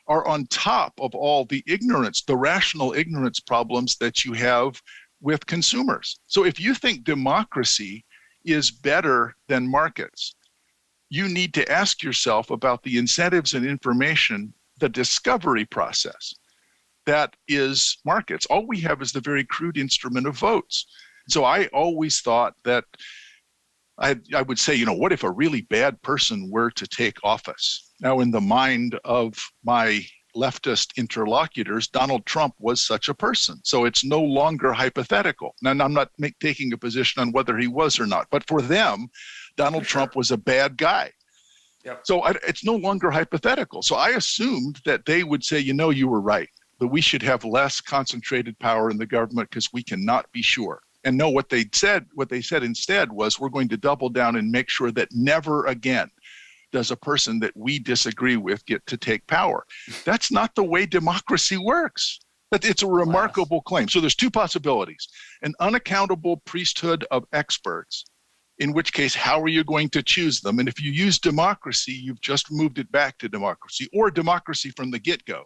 are on top of all the ignorance, the rational ignorance problems that you have with consumers. So if you think democracy is better than markets, you need to ask yourself about the incentives and information, the discovery process. That is markets. All we have is the very crude instrument of votes. So I always thought that I would say, what if a really bad person were to take office? Now, in the mind of my leftist interlocutors, Donald Trump was such a person. So it's no longer hypothetical. Now, I'm not taking a position on whether he was or not, but for them, Donald Trump was a bad guy. Yep. So it's no longer hypothetical. So I assumed that they would say, you were right, that we should have less concentrated power in the government because we cannot be sure. And no, what they said instead was, we're going to double down and make sure that never again does a person that we disagree with get to take power. That's not the way democracy works. But it's a remarkable claim. So there's two possibilities: an unaccountable priesthood of experts in which case, how are you going to choose them? And if you use democracy, you've just moved it back to democracy, or democracy from the get-go,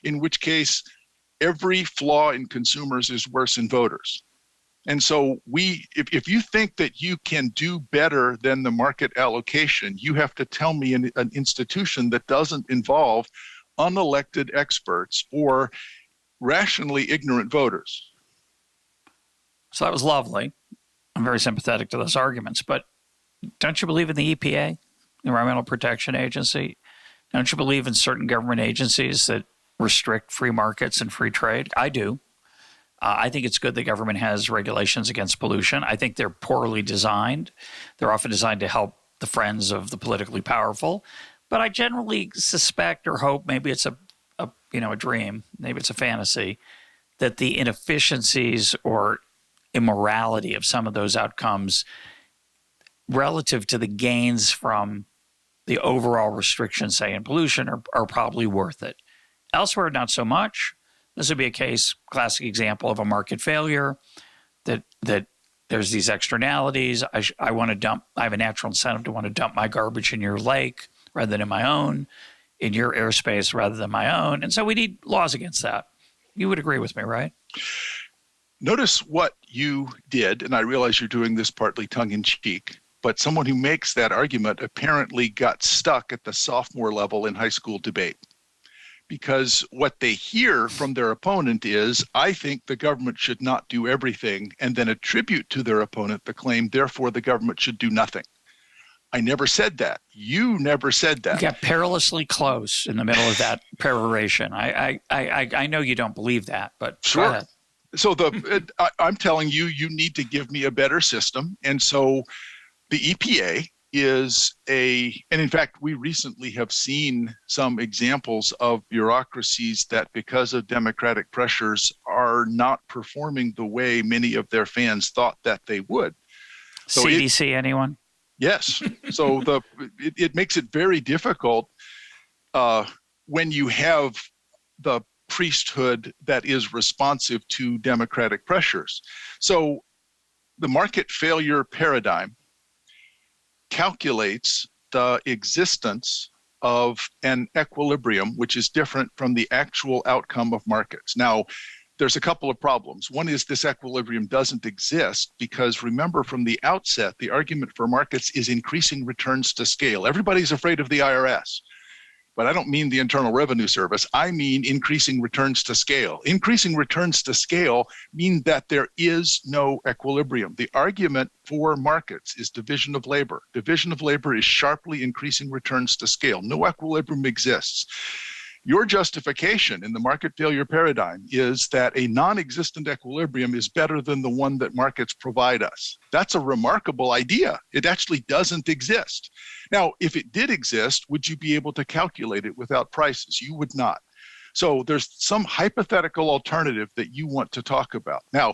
in which case every flaw in consumers is worse in voters. And so if you think that you can do better than the market allocation, you have to tell me an institution that doesn't involve unelected experts or rationally ignorant voters. So that was lovely. I'm very sympathetic to those arguments, but don't you believe in the EPA, Environmental Protection Agency? Don't you believe in certain government agencies that restrict free markets and free trade? I do. I think it's good the government has regulations against pollution. I think they're poorly designed. They're often designed to help the friends of the politically powerful. But I generally suspect or hope, maybe it's a dream, maybe it's a fantasy, that the inefficiencies or immorality of some of those outcomes relative to the gains from the overall restrictions, say, in pollution, are probably worth it. Elsewhere, not so much. This would be a classic example of a market failure, that there's these externalities. I have a natural incentive to want to dump my garbage in your lake rather than in my own, in your airspace rather than my own. And so we need laws against that. You would agree with me, right? Notice what you did, and I realize you're doing this partly tongue-in-cheek, but someone who makes that argument apparently got stuck at the sophomore level in high school debate. Because what they hear from their opponent is, I think the government should not do everything, and then attribute to their opponent the claim, therefore the government should do nothing. I never said that. You never said that. You got perilously close in the middle of that peroration. I know you don't believe that, but sure. Go ahead. So I'm telling you, you need to give me a better system. And so the EPA is and in fact, we recently have seen some examples of bureaucracies that, because of democratic pressures, are not performing the way many of their fans thought that they would. So CDC, anyone? Yes. So it makes it very difficult when you have the priesthood that is responsive to democratic pressures. So the market failure paradigm calculates the existence of an equilibrium, which is different from the actual outcome of markets. Now, there's a couple of problems. One is this equilibrium doesn't exist because, remember, from the outset, the argument for markets is increasing returns to scale. Everybody's afraid of the IRS. But I don't mean the Internal Revenue Service. I mean increasing returns to scale. Increasing returns to scale mean that there is no equilibrium. The argument for markets is division of labor. Division of labor is sharply increasing returns to scale. No equilibrium exists. Your justification in the market failure paradigm is that a non-existent equilibrium is better than the one that markets provide us. That's a remarkable idea. It actually doesn't exist. Now, if it did exist, would you be able to calculate it without prices? You would not. So there's some hypothetical alternative that you want to talk about. Now,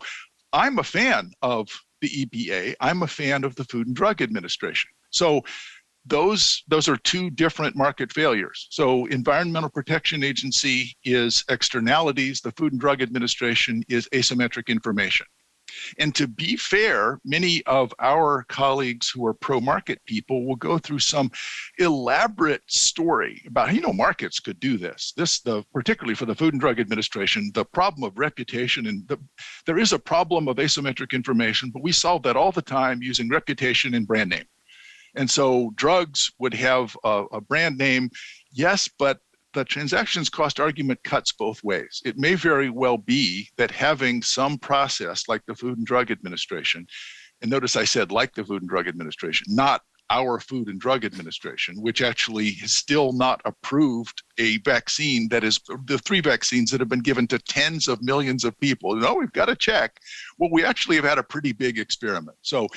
I'm a fan of the EPA. I'm a fan of the Food and Drug Administration. So those are two different market failures. So Environmental Protection Agency is externalities. The Food and Drug Administration is asymmetric information. And to be fair, many of our colleagues who are pro-market people will go through some elaborate story about, markets could do this. Particularly for the Food and Drug Administration, the problem of reputation, and there is a problem of asymmetric information, but we solve that all the time using reputation and brand name. And so drugs would have a brand name, yes, but the transactions cost argument cuts both ways. It may very well be that having some process like the Food and Drug Administration, and notice I said like the Food and Drug Administration, not our Food and Drug Administration, which actually has still not approved a vaccine that is the 3 vaccines that have been given to tens of millions of people. We've got to check. Well, we actually have had a pretty big experiment. So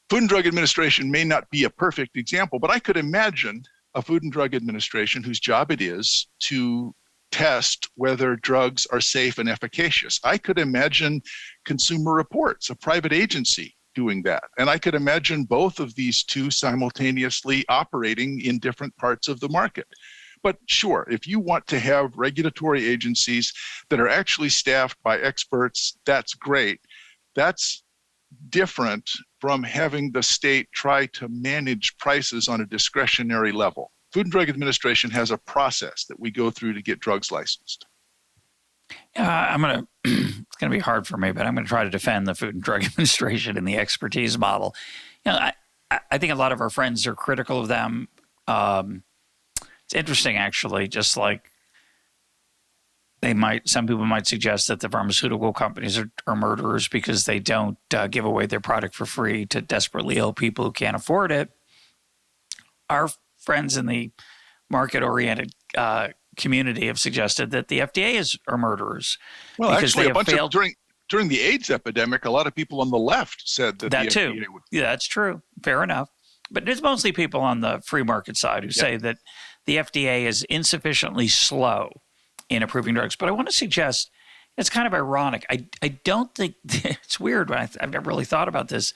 Food and Drug Administration may not be a perfect example, but I could imagine a Food and Drug Administration whose job it is to test whether drugs are safe and efficacious. I could imagine Consumer Reports, a private agency, doing that. And I could imagine both of these two simultaneously operating in different parts of the market. But sure, if you want to have regulatory agencies that are actually staffed by experts, that's great. That's different from having the state try to manage prices on a discretionary level. Food and Drug Administration has a process that we go through to get drugs licensed. It's going to be hard for me, but I'm going to try to defend the Food and Drug Administration and the expertise model. I think a lot of our friends are critical of them. It's interesting, actually, just like some people might suggest that the pharmaceutical companies are murderers because they don't give away their product for free to desperately ill people who can't afford it. Our friends in the market-oriented community have suggested that the FDA are murderers. Well, actually, during the AIDS epidemic, a lot of people on the left said that the FDA would. Yeah, that's true. Fair enough. But it's mostly people on the free market side who say that the FDA is insufficiently slow in approving drugs. But I want to suggest it's kind of ironic. I don't think it's weird. I've never really thought about this.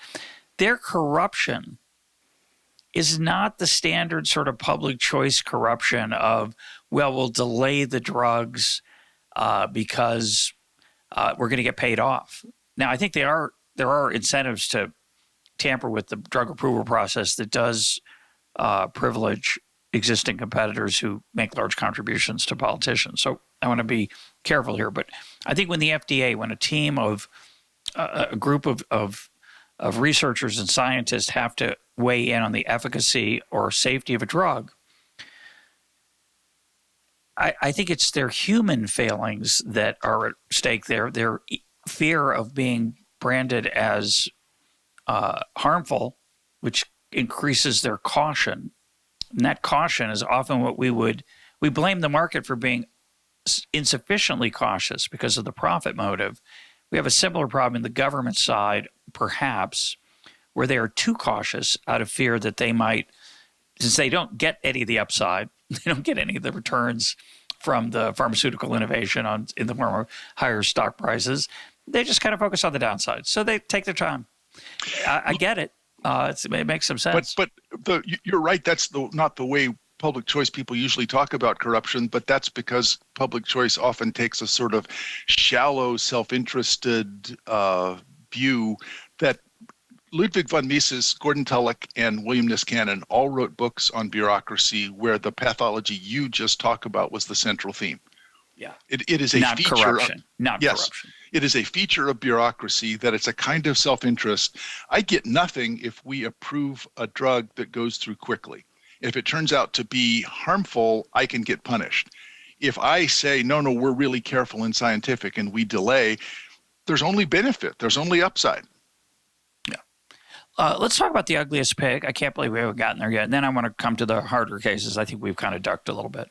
Their corruption is not the standard sort of public choice corruption of, well, we'll delay the drugs because we're going to get paid off. Now, I think there are incentives to tamper with the drug approval process that does privilege existing competitors who make large contributions to politicians. So I want to be careful here. But I think when a team of a group of researchers and scientists have to weigh in on the efficacy or safety of a drug, I think it's their human failings that are at stake there. Their fear of being branded as harmful, which increases their caution. And that caution is often what we blame the market for being insufficiently cautious because of the profit motive. We have a similar problem in the government side, perhaps, where they are too cautious out of fear that they might, since they don't get any of the upside, they don't get any of the returns from the pharmaceutical innovation in the form of higher stock prices, they just kind of focus on the downside. So they take their time. I get it. It makes some sense. But you're right. That's not the way public choice people usually talk about corruption, but that's because public choice often takes a sort of shallow, self-interested view that Ludwig von Mises, Gordon Tullock, and William Niskanen all wrote books on bureaucracy where the pathology you just talked about was the central theme. Yeah. It is a not feature corruption. Corruption. It is a feature of bureaucracy that it's a kind of self-interest. I get nothing if we approve a drug that goes through quickly. If it turns out to be harmful, I can get punished. If I say, no, we're really careful and scientific and we delay, there's only benefit. There's only upside. Let's talk about the ugliest pig. I can't believe we haven't gotten there yet. And then I want to come to the harder cases. I think we've kind of ducked a little bit.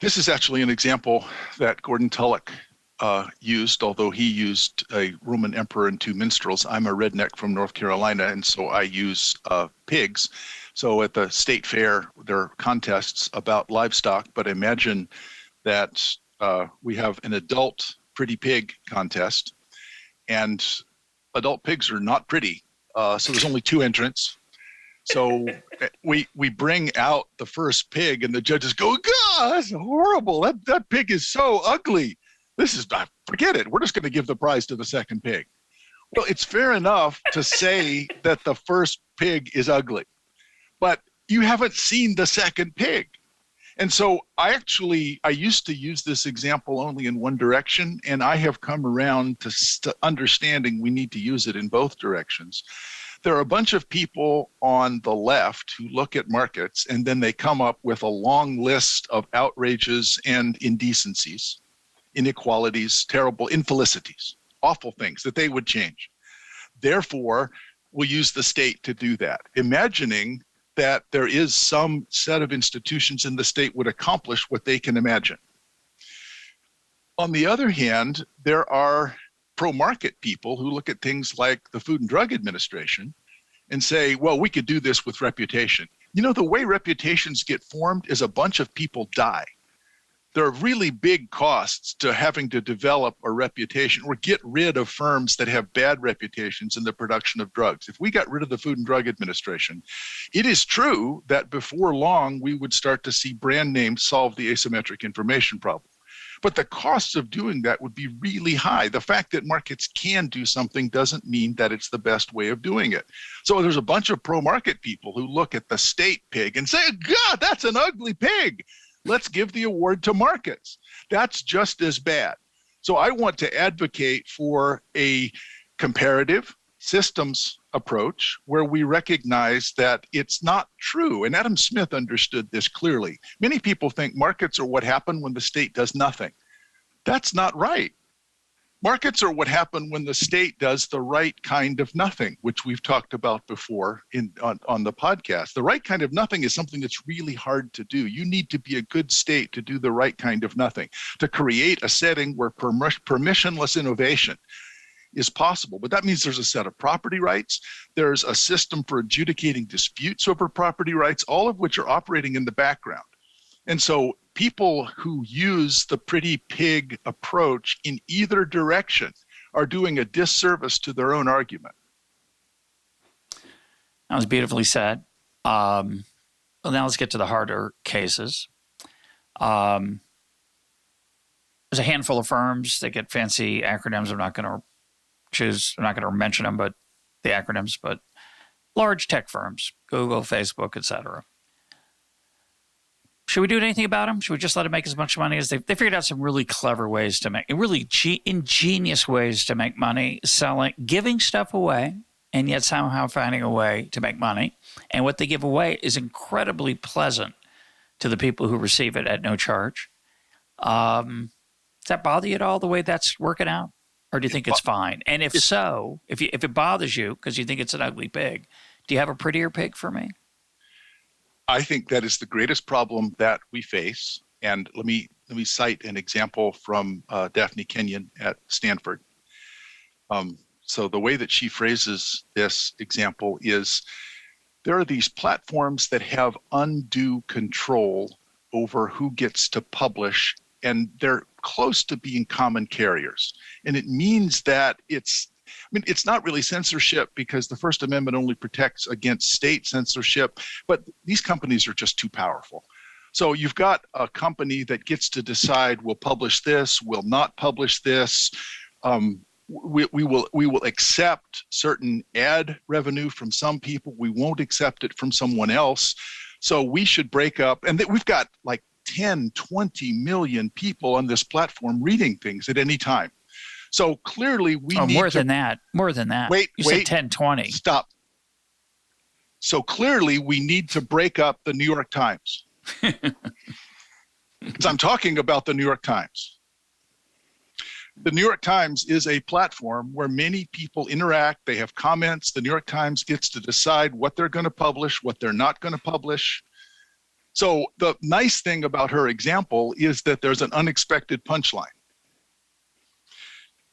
This is actually an example that Gordon Tullock used, although he used a Roman emperor and two minstrels. I'm a redneck from North Carolina, and so I use pigs. So at the state fair, there are contests about livestock, but imagine that we have an adult pretty pig contest, and adult pigs are not pretty, so there's only two entrants. So we bring out the first pig, and the judges go, God, that's horrible. That pig is so ugly. Forget it. We're just going to give the prize to the second pig. Well, it's fair enough to say that the first pig is ugly, but you haven't seen the second pig. And so I used to use this example only in one direction, and I have come around to understanding we need to use it in both directions. There are a bunch of people on the left who look at markets, and then they come up with a long list of outrages and indecencies, inequalities, terrible infelicities, awful things that they would change. Therefore, we'll use the state to do that, imagining that there is some set of institutions in the state would accomplish what they can imagine. On the other hand, there are pro-market people who look at things like the Food and Drug Administration and say, well, we could do this with reputation. The way reputations get formed is a bunch of people die. There are really big costs to having to develop a reputation or get rid of firms that have bad reputations in the production of drugs. If we got rid of the Food and Drug Administration, it is true that before long we would start to see brand names solve the asymmetric information problem. But the costs of doing that would be really high. The fact that markets can do something doesn't mean that it's the best way of doing it. So there's a bunch of pro-market people who look at the state pig and say, God, that's an ugly pig. Let's give the award to markets. That's just as bad. So I want to advocate for a comparative systems approach where we recognize that it's not true. And Adam Smith understood this clearly. Many people think markets are what happen when the state does nothing. That's not right. Markets are what happen when the state does the right kind of nothing, which we've talked about before on the podcast. The right kind of nothing is something that's really hard to do. You need to be a good state to do the right kind of nothing, to create a setting where permissionless innovation is possible. But that means there's a set of property rights. There's a system for adjudicating disputes over property rights, all of which are operating in the background. And so people who use the pretty pig approach in either direction are doing a disservice to their own argument. That was beautifully said. Well, now let's get to the harder cases. There's a handful of firms that get fancy acronyms. I'm not going to mention them, but the acronyms, but large tech firms, Google, Facebook, etc. Should we do anything about them? Should we just let them make as much money as they figured out some really clever ways to make, really ingenious ways to make money, selling, giving stuff away, and yet somehow finding a way to make money. And what they give away is incredibly pleasant to the people who receive it at no charge. Does that bother you at all, the way that's working out? Or do you think it's fine? And if so, if it bothers you because you think it's an ugly pig, do you have a prettier pig for me? I think that is the greatest problem that we face. And let me cite an example from Daphne Kenyon at Stanford. So the way that she phrases this example is, there are these platforms that have undue control over who gets to publish, and they're close to being common carriers. And it means that it's not really censorship, because the First Amendment only protects against state censorship, but these companies are just too powerful. So you've got a company that gets to decide, we'll publish this, we'll not publish this. We will accept certain ad revenue from some people. We won't accept it from someone else. So we should break up. And we've got like 10, 20 million people on this platform reading things at any time. So clearly we need more than that. Wait, said 10, 20. Stop. So clearly we need to break up the New York Times. Because I'm talking about the New York Times. The New York Times is a platform where many people interact. They have comments. The New York Times gets to decide what they're going to publish, what they're not going to publish. So the nice thing about her example is that there's an unexpected punchline.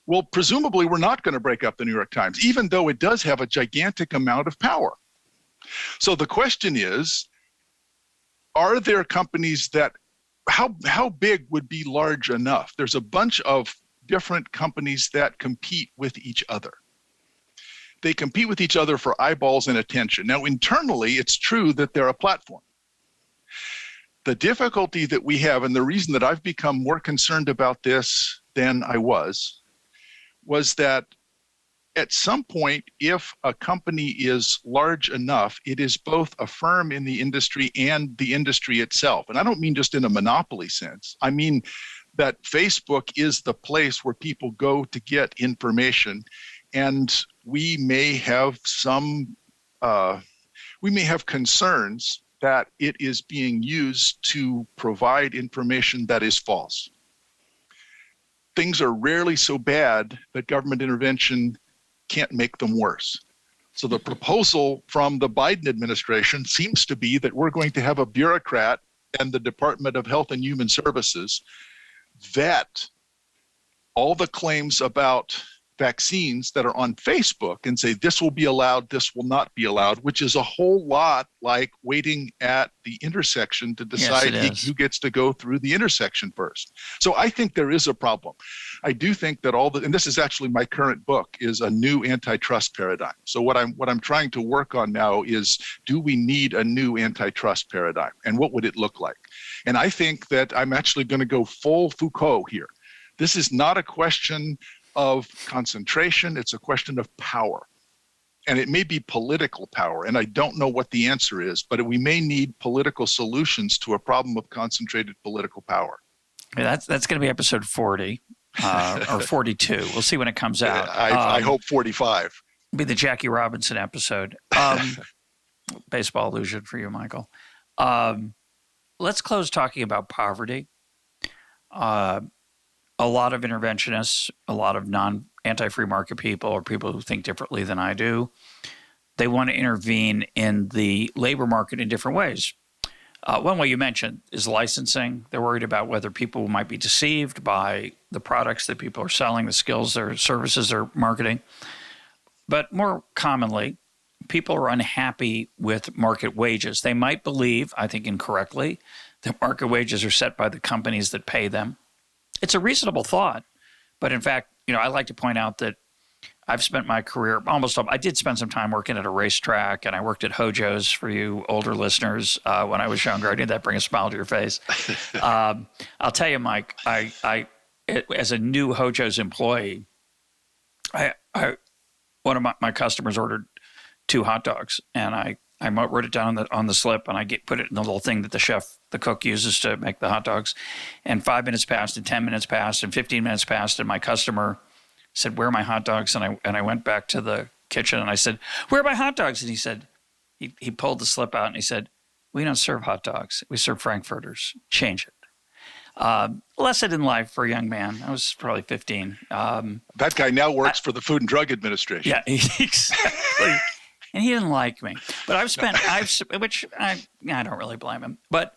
Well, presumably we're not going to break up the New York Times, even though it does have a gigantic amount of power. So the question is, are there companies that, how big would be large enough? There's a bunch of different companies that compete with each other. They compete with each other for eyeballs and attention. Now, internally, it's true that they're a platform. The difficulty that we have, and the reason that I've become more concerned about this than I was that at some point, if a company is large enough, it is both a firm in the industry and the industry itself. And I don't mean just in a monopoly sense. I mean that Facebook is the place where people go to get information, and we may have concerns that it is being used to provide information that is false. Things are rarely so bad that government intervention can't make them worse. So the proposal from the Biden administration seems to be that we're going to have a bureaucrat and the Department of Health and Human Services vet all the claims about vaccines that are on Facebook and say, this will be allowed, this will not be allowed, which is a whole lot like waiting at the intersection to decide who gets to go through the intersection first. So I think there is a problem. I do think that and this is actually my current book, is a new antitrust paradigm. So what I'm trying to work on now is, do we need a new antitrust paradigm? And what would it look like? And I think that I'm actually going to go full Foucault here. This is not a question of concentration, it's a question of power. And it may be political power, and I don't know what the answer is, but we may need political solutions to a problem of concentrated political power. Yeah, that's going to be episode 40 or 42. We'll see when it comes out. I hope 45. It'll be the Jackie Robinson episode. Baseball illusion for you, Michael. Let's close talking about poverty. A lot of interventionists, a lot of anti-free market people, or people who think differently than I do, they want to intervene in the labor market in different ways. One way you mentioned is licensing. They're worried about whether people might be deceived by the products that people are selling, the skills or services they're marketing. But more commonly, people are unhappy with market wages. They might believe, I think incorrectly, that market wages are set by the companies that pay them. It's a reasonable thought, but in fact, I like to point out that I've spent my career I did spend some time working at a racetrack, and I worked at Hojo's for you older listeners when I was younger. I did that bring a smile to your face. I'll tell you, Mike, as a new Hojo's employee, one of my customers ordered 2 hot dogs, and I wrote it down on the slip, and I put it in the little thing that the cook uses to make the hot dogs. And 5 minutes passed, and 10 minutes passed, and 15 minutes passed, and my customer said, "Where are my hot dogs?" And I went back to the kitchen, and I said, "Where are my hot dogs?" And he said, he pulled the slip out, and he said, "We don't serve hot dogs. We serve Frankfurters. Change it." Lesson in life for a young man. I was probably 15. That guy now works for the Food and Drug Administration. Yeah, exactly. And he didn't like me. But which I don't really blame him. But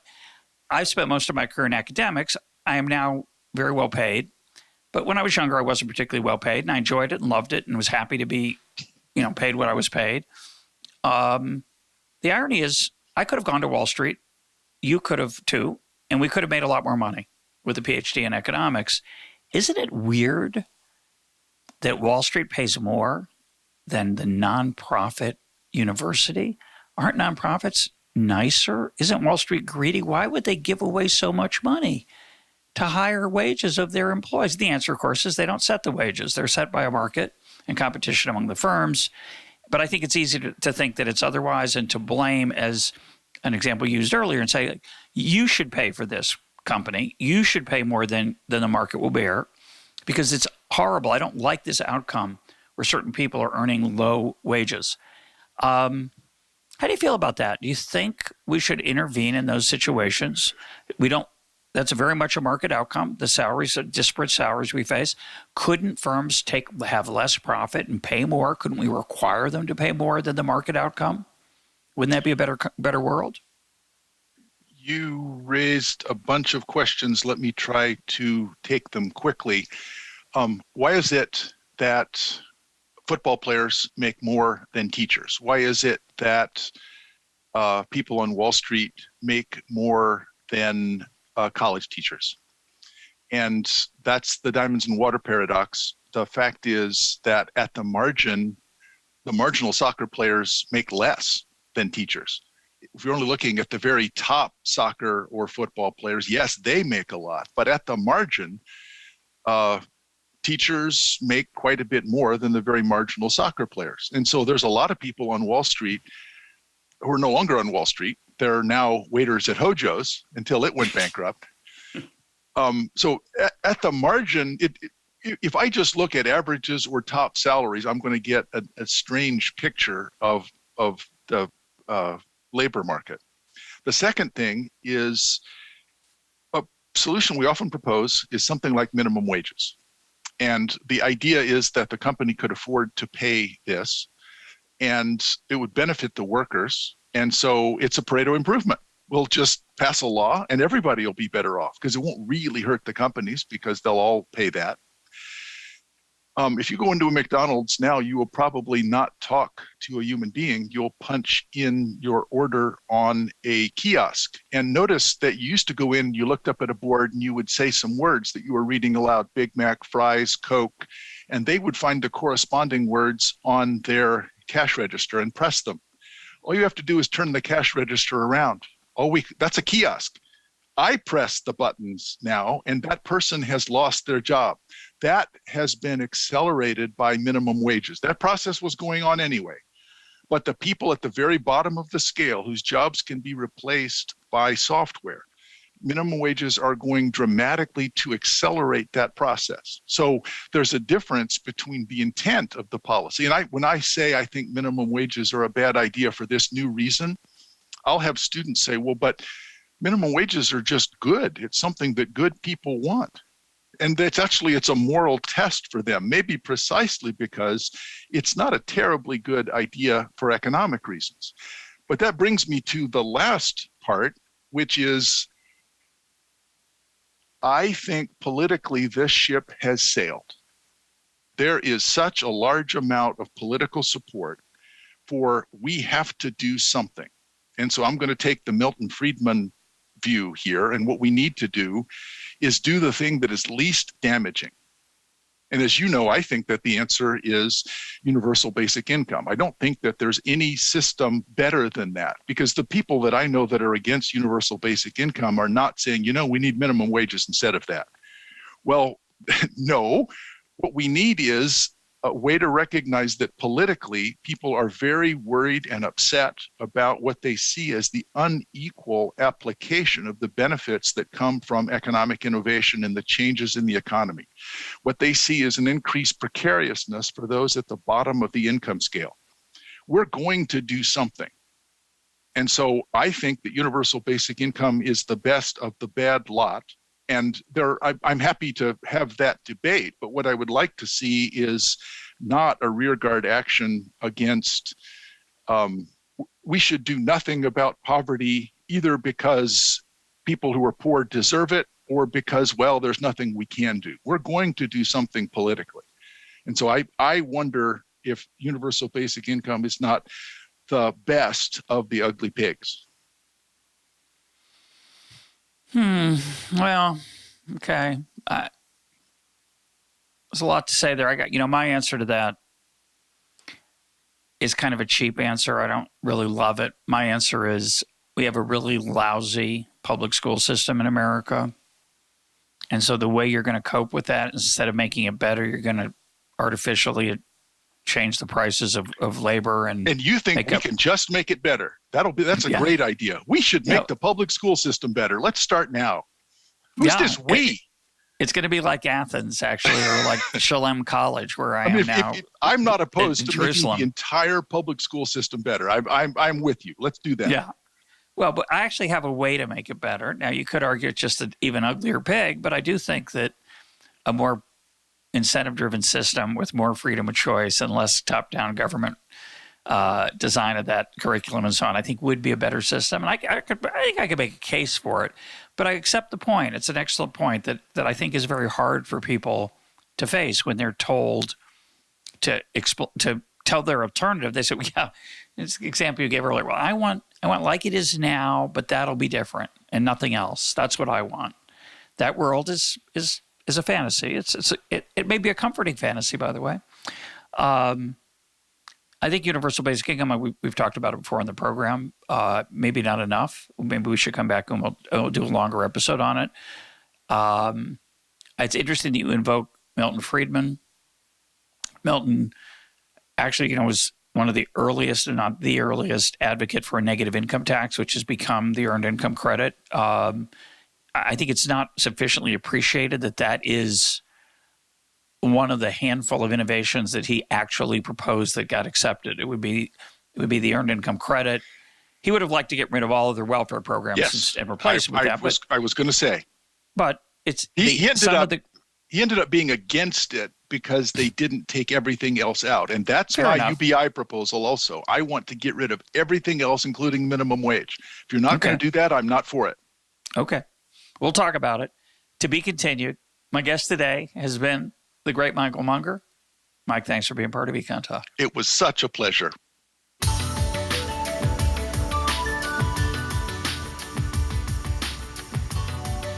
I've spent most of my career in academics. I am now very well paid. But when I was younger, I wasn't particularly well paid, and I enjoyed it and loved it and was happy to be, paid what I was paid. The irony is, I could have gone to Wall Street. You could have too. And we could have made a lot more money with a PhD in economics. Isn't it weird that Wall Street pays more than the nonprofit university? Aren't nonprofits nicer? Isn't Wall Street greedy? Why would they give away so much money to higher wages of their employees? The answer, of course, is they don't set the wages. They're set by a market and competition among the firms. But I think it's easy to think that it's otherwise, and to blame, as an example used earlier, and say, you should pay for this company. You should pay more than the market will bear, because it's horrible. I don't like this outcome where certain people are earning low wages. How do you feel about that? Do you think we should intervene in those situations? That's very much a market outcome. The salaries, disparate salaries we face. Couldn't firms have less profit and pay more? Couldn't we require them to pay more than the market outcome? Wouldn't that be a better world? You raised a bunch of questions. Let me try to take them quickly. Why is it that football players make more than teachers? Why is it that people on Wall Street make more than college teachers? And that's the diamonds and water paradox. The fact is that at the margin, the marginal soccer players make less than teachers. If you're only looking at the very top soccer or football players, yes, they make a lot. But at the margin, teachers make quite a bit more than the very marginal soccer players. And so there's a lot of people on Wall Street who are no longer on Wall Street. They're now waiters at Hojo's until it went bankrupt. So at the margin, if I just look at averages or top salaries, I'm going to get a strange picture of the labor market. The second thing is, a solution we often propose is something like minimum wages. And the idea is that the company could afford to pay this, and it would benefit the workers. And so it's a Pareto improvement. We'll just pass a law and everybody will be better off, because it won't really hurt the companies because they'll all pay that. If you go into a McDonald's now, you will probably not talk to a human being. You'll punch in your order on a kiosk. And notice that you used to go in, you looked up at a board, and you would say some words that you were reading aloud: Big Mac, fries, Coke, and they would find the corresponding words on their cash register and press them. All you have to do is turn the cash register around. That's a kiosk. I press the buttons now, and that person has lost their job. That has been accelerated by minimum wages. That process was going on anyway. But the people at the very bottom of the scale, whose jobs can be replaced by software, minimum wages are going dramatically to accelerate that process. So there's a difference between the intent of the policy. And when I say I think minimum wages are a bad idea for this new reason, I'll have students say, well, but minimum wages are just good. It's something that good people want. And it's a moral test for them, maybe precisely because it's not a terribly good idea for economic reasons. But that brings me to the last part, which is, I think politically this ship has sailed. There is such a large amount of political support for we have to do something. And so I'm going to take the Milton Friedman view here, and what we need to do is do the thing that is least damaging. And as you know, I think that the answer is universal basic income. I don't think that there's any system better than that, because the people that I know that are against universal basic income are not saying, we need minimum wages instead of that. Well, no, what we need is a way to recognize that politically people are very worried and upset about what they see as the unequal application of the benefits that come from economic innovation and the changes in the economy. What they see is an increased precariousness for those at the bottom of the income scale. We're going to do something. And so I think that universal basic income is the best of the bad lot. And I'm happy to have that debate, but what I would like to see is not a rearguard action against, we should do nothing about poverty, either because people who are poor deserve it or because, well, there's nothing we can do. We're going to do something politically. And so I wonder if universal basic income is not the best of the ugly pigs. Well, okay. There's a lot to say there. I got, my answer to that is kind of a cheap answer. I don't really love it. My answer is we have a really lousy public school system in America. And so the way you're going to cope with that, instead of making it better, you're going to artificially change the prices of labor. And you think we can just make it better? That's a great idea. We should make the public school system better. Let's start now. Who's this we? It's going to be like Athens, actually, or like Shalem College, where I am now. I'm not opposed to making the entire public school system better. I'm with you. Let's do that. Yeah. Well, but I actually have a way to make it better. Now, you could argue it's just an even uglier pig, but I do think that a more incentive-driven system with more freedom of choice and less top-down government design of that curriculum and so on, I think would be a better system. And I think I could make a case for it. But I accept the point. It's an excellent point that I think is very hard for people to face when they're told to tell their alternative. They say, well, yeah, it's the example you gave earlier. Well, I want like it is now, but that'll be different and nothing else. That's what I want. That world is a fantasy. It may be a comforting fantasy, by the way. I think universal basic income, we've talked about it before on the program, maybe not enough. Maybe we should come back and we'll do a longer episode on it. It's interesting that you invoke Milton Friedman. Milton actually, was one of the earliest, and not the earliest, advocate for a negative income tax, which has become the earned income credit. I think it's not sufficiently appreciated that is one of the handful of innovations that he actually proposed that got accepted. It would be the earned income credit. He would have liked to get rid of all of their welfare programs and replace it with that. I was going to say, but it's he ended up being against it because they didn't take everything else out, and that's my UBI proposal. Also, I want to get rid of everything else, including minimum wage. If you're not going to do that, I'm not for it. Okay, we'll talk about it. To be continued. My guest today has been the great Michael Munger. Mike, thanks for being part of EconTalk. It was such a pleasure.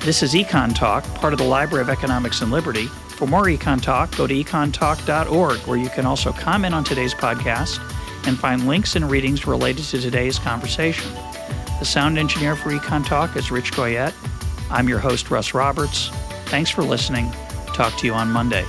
This is EconTalk, part of the Library of Economics and Liberty. For more EconTalk, go to econtalk.org, where you can also comment on today's podcast and find links and readings related to today's conversation. The sound engineer for EconTalk is Rich Goyette. I'm your host, Russ Roberts. Thanks for listening. Talk to you on Monday.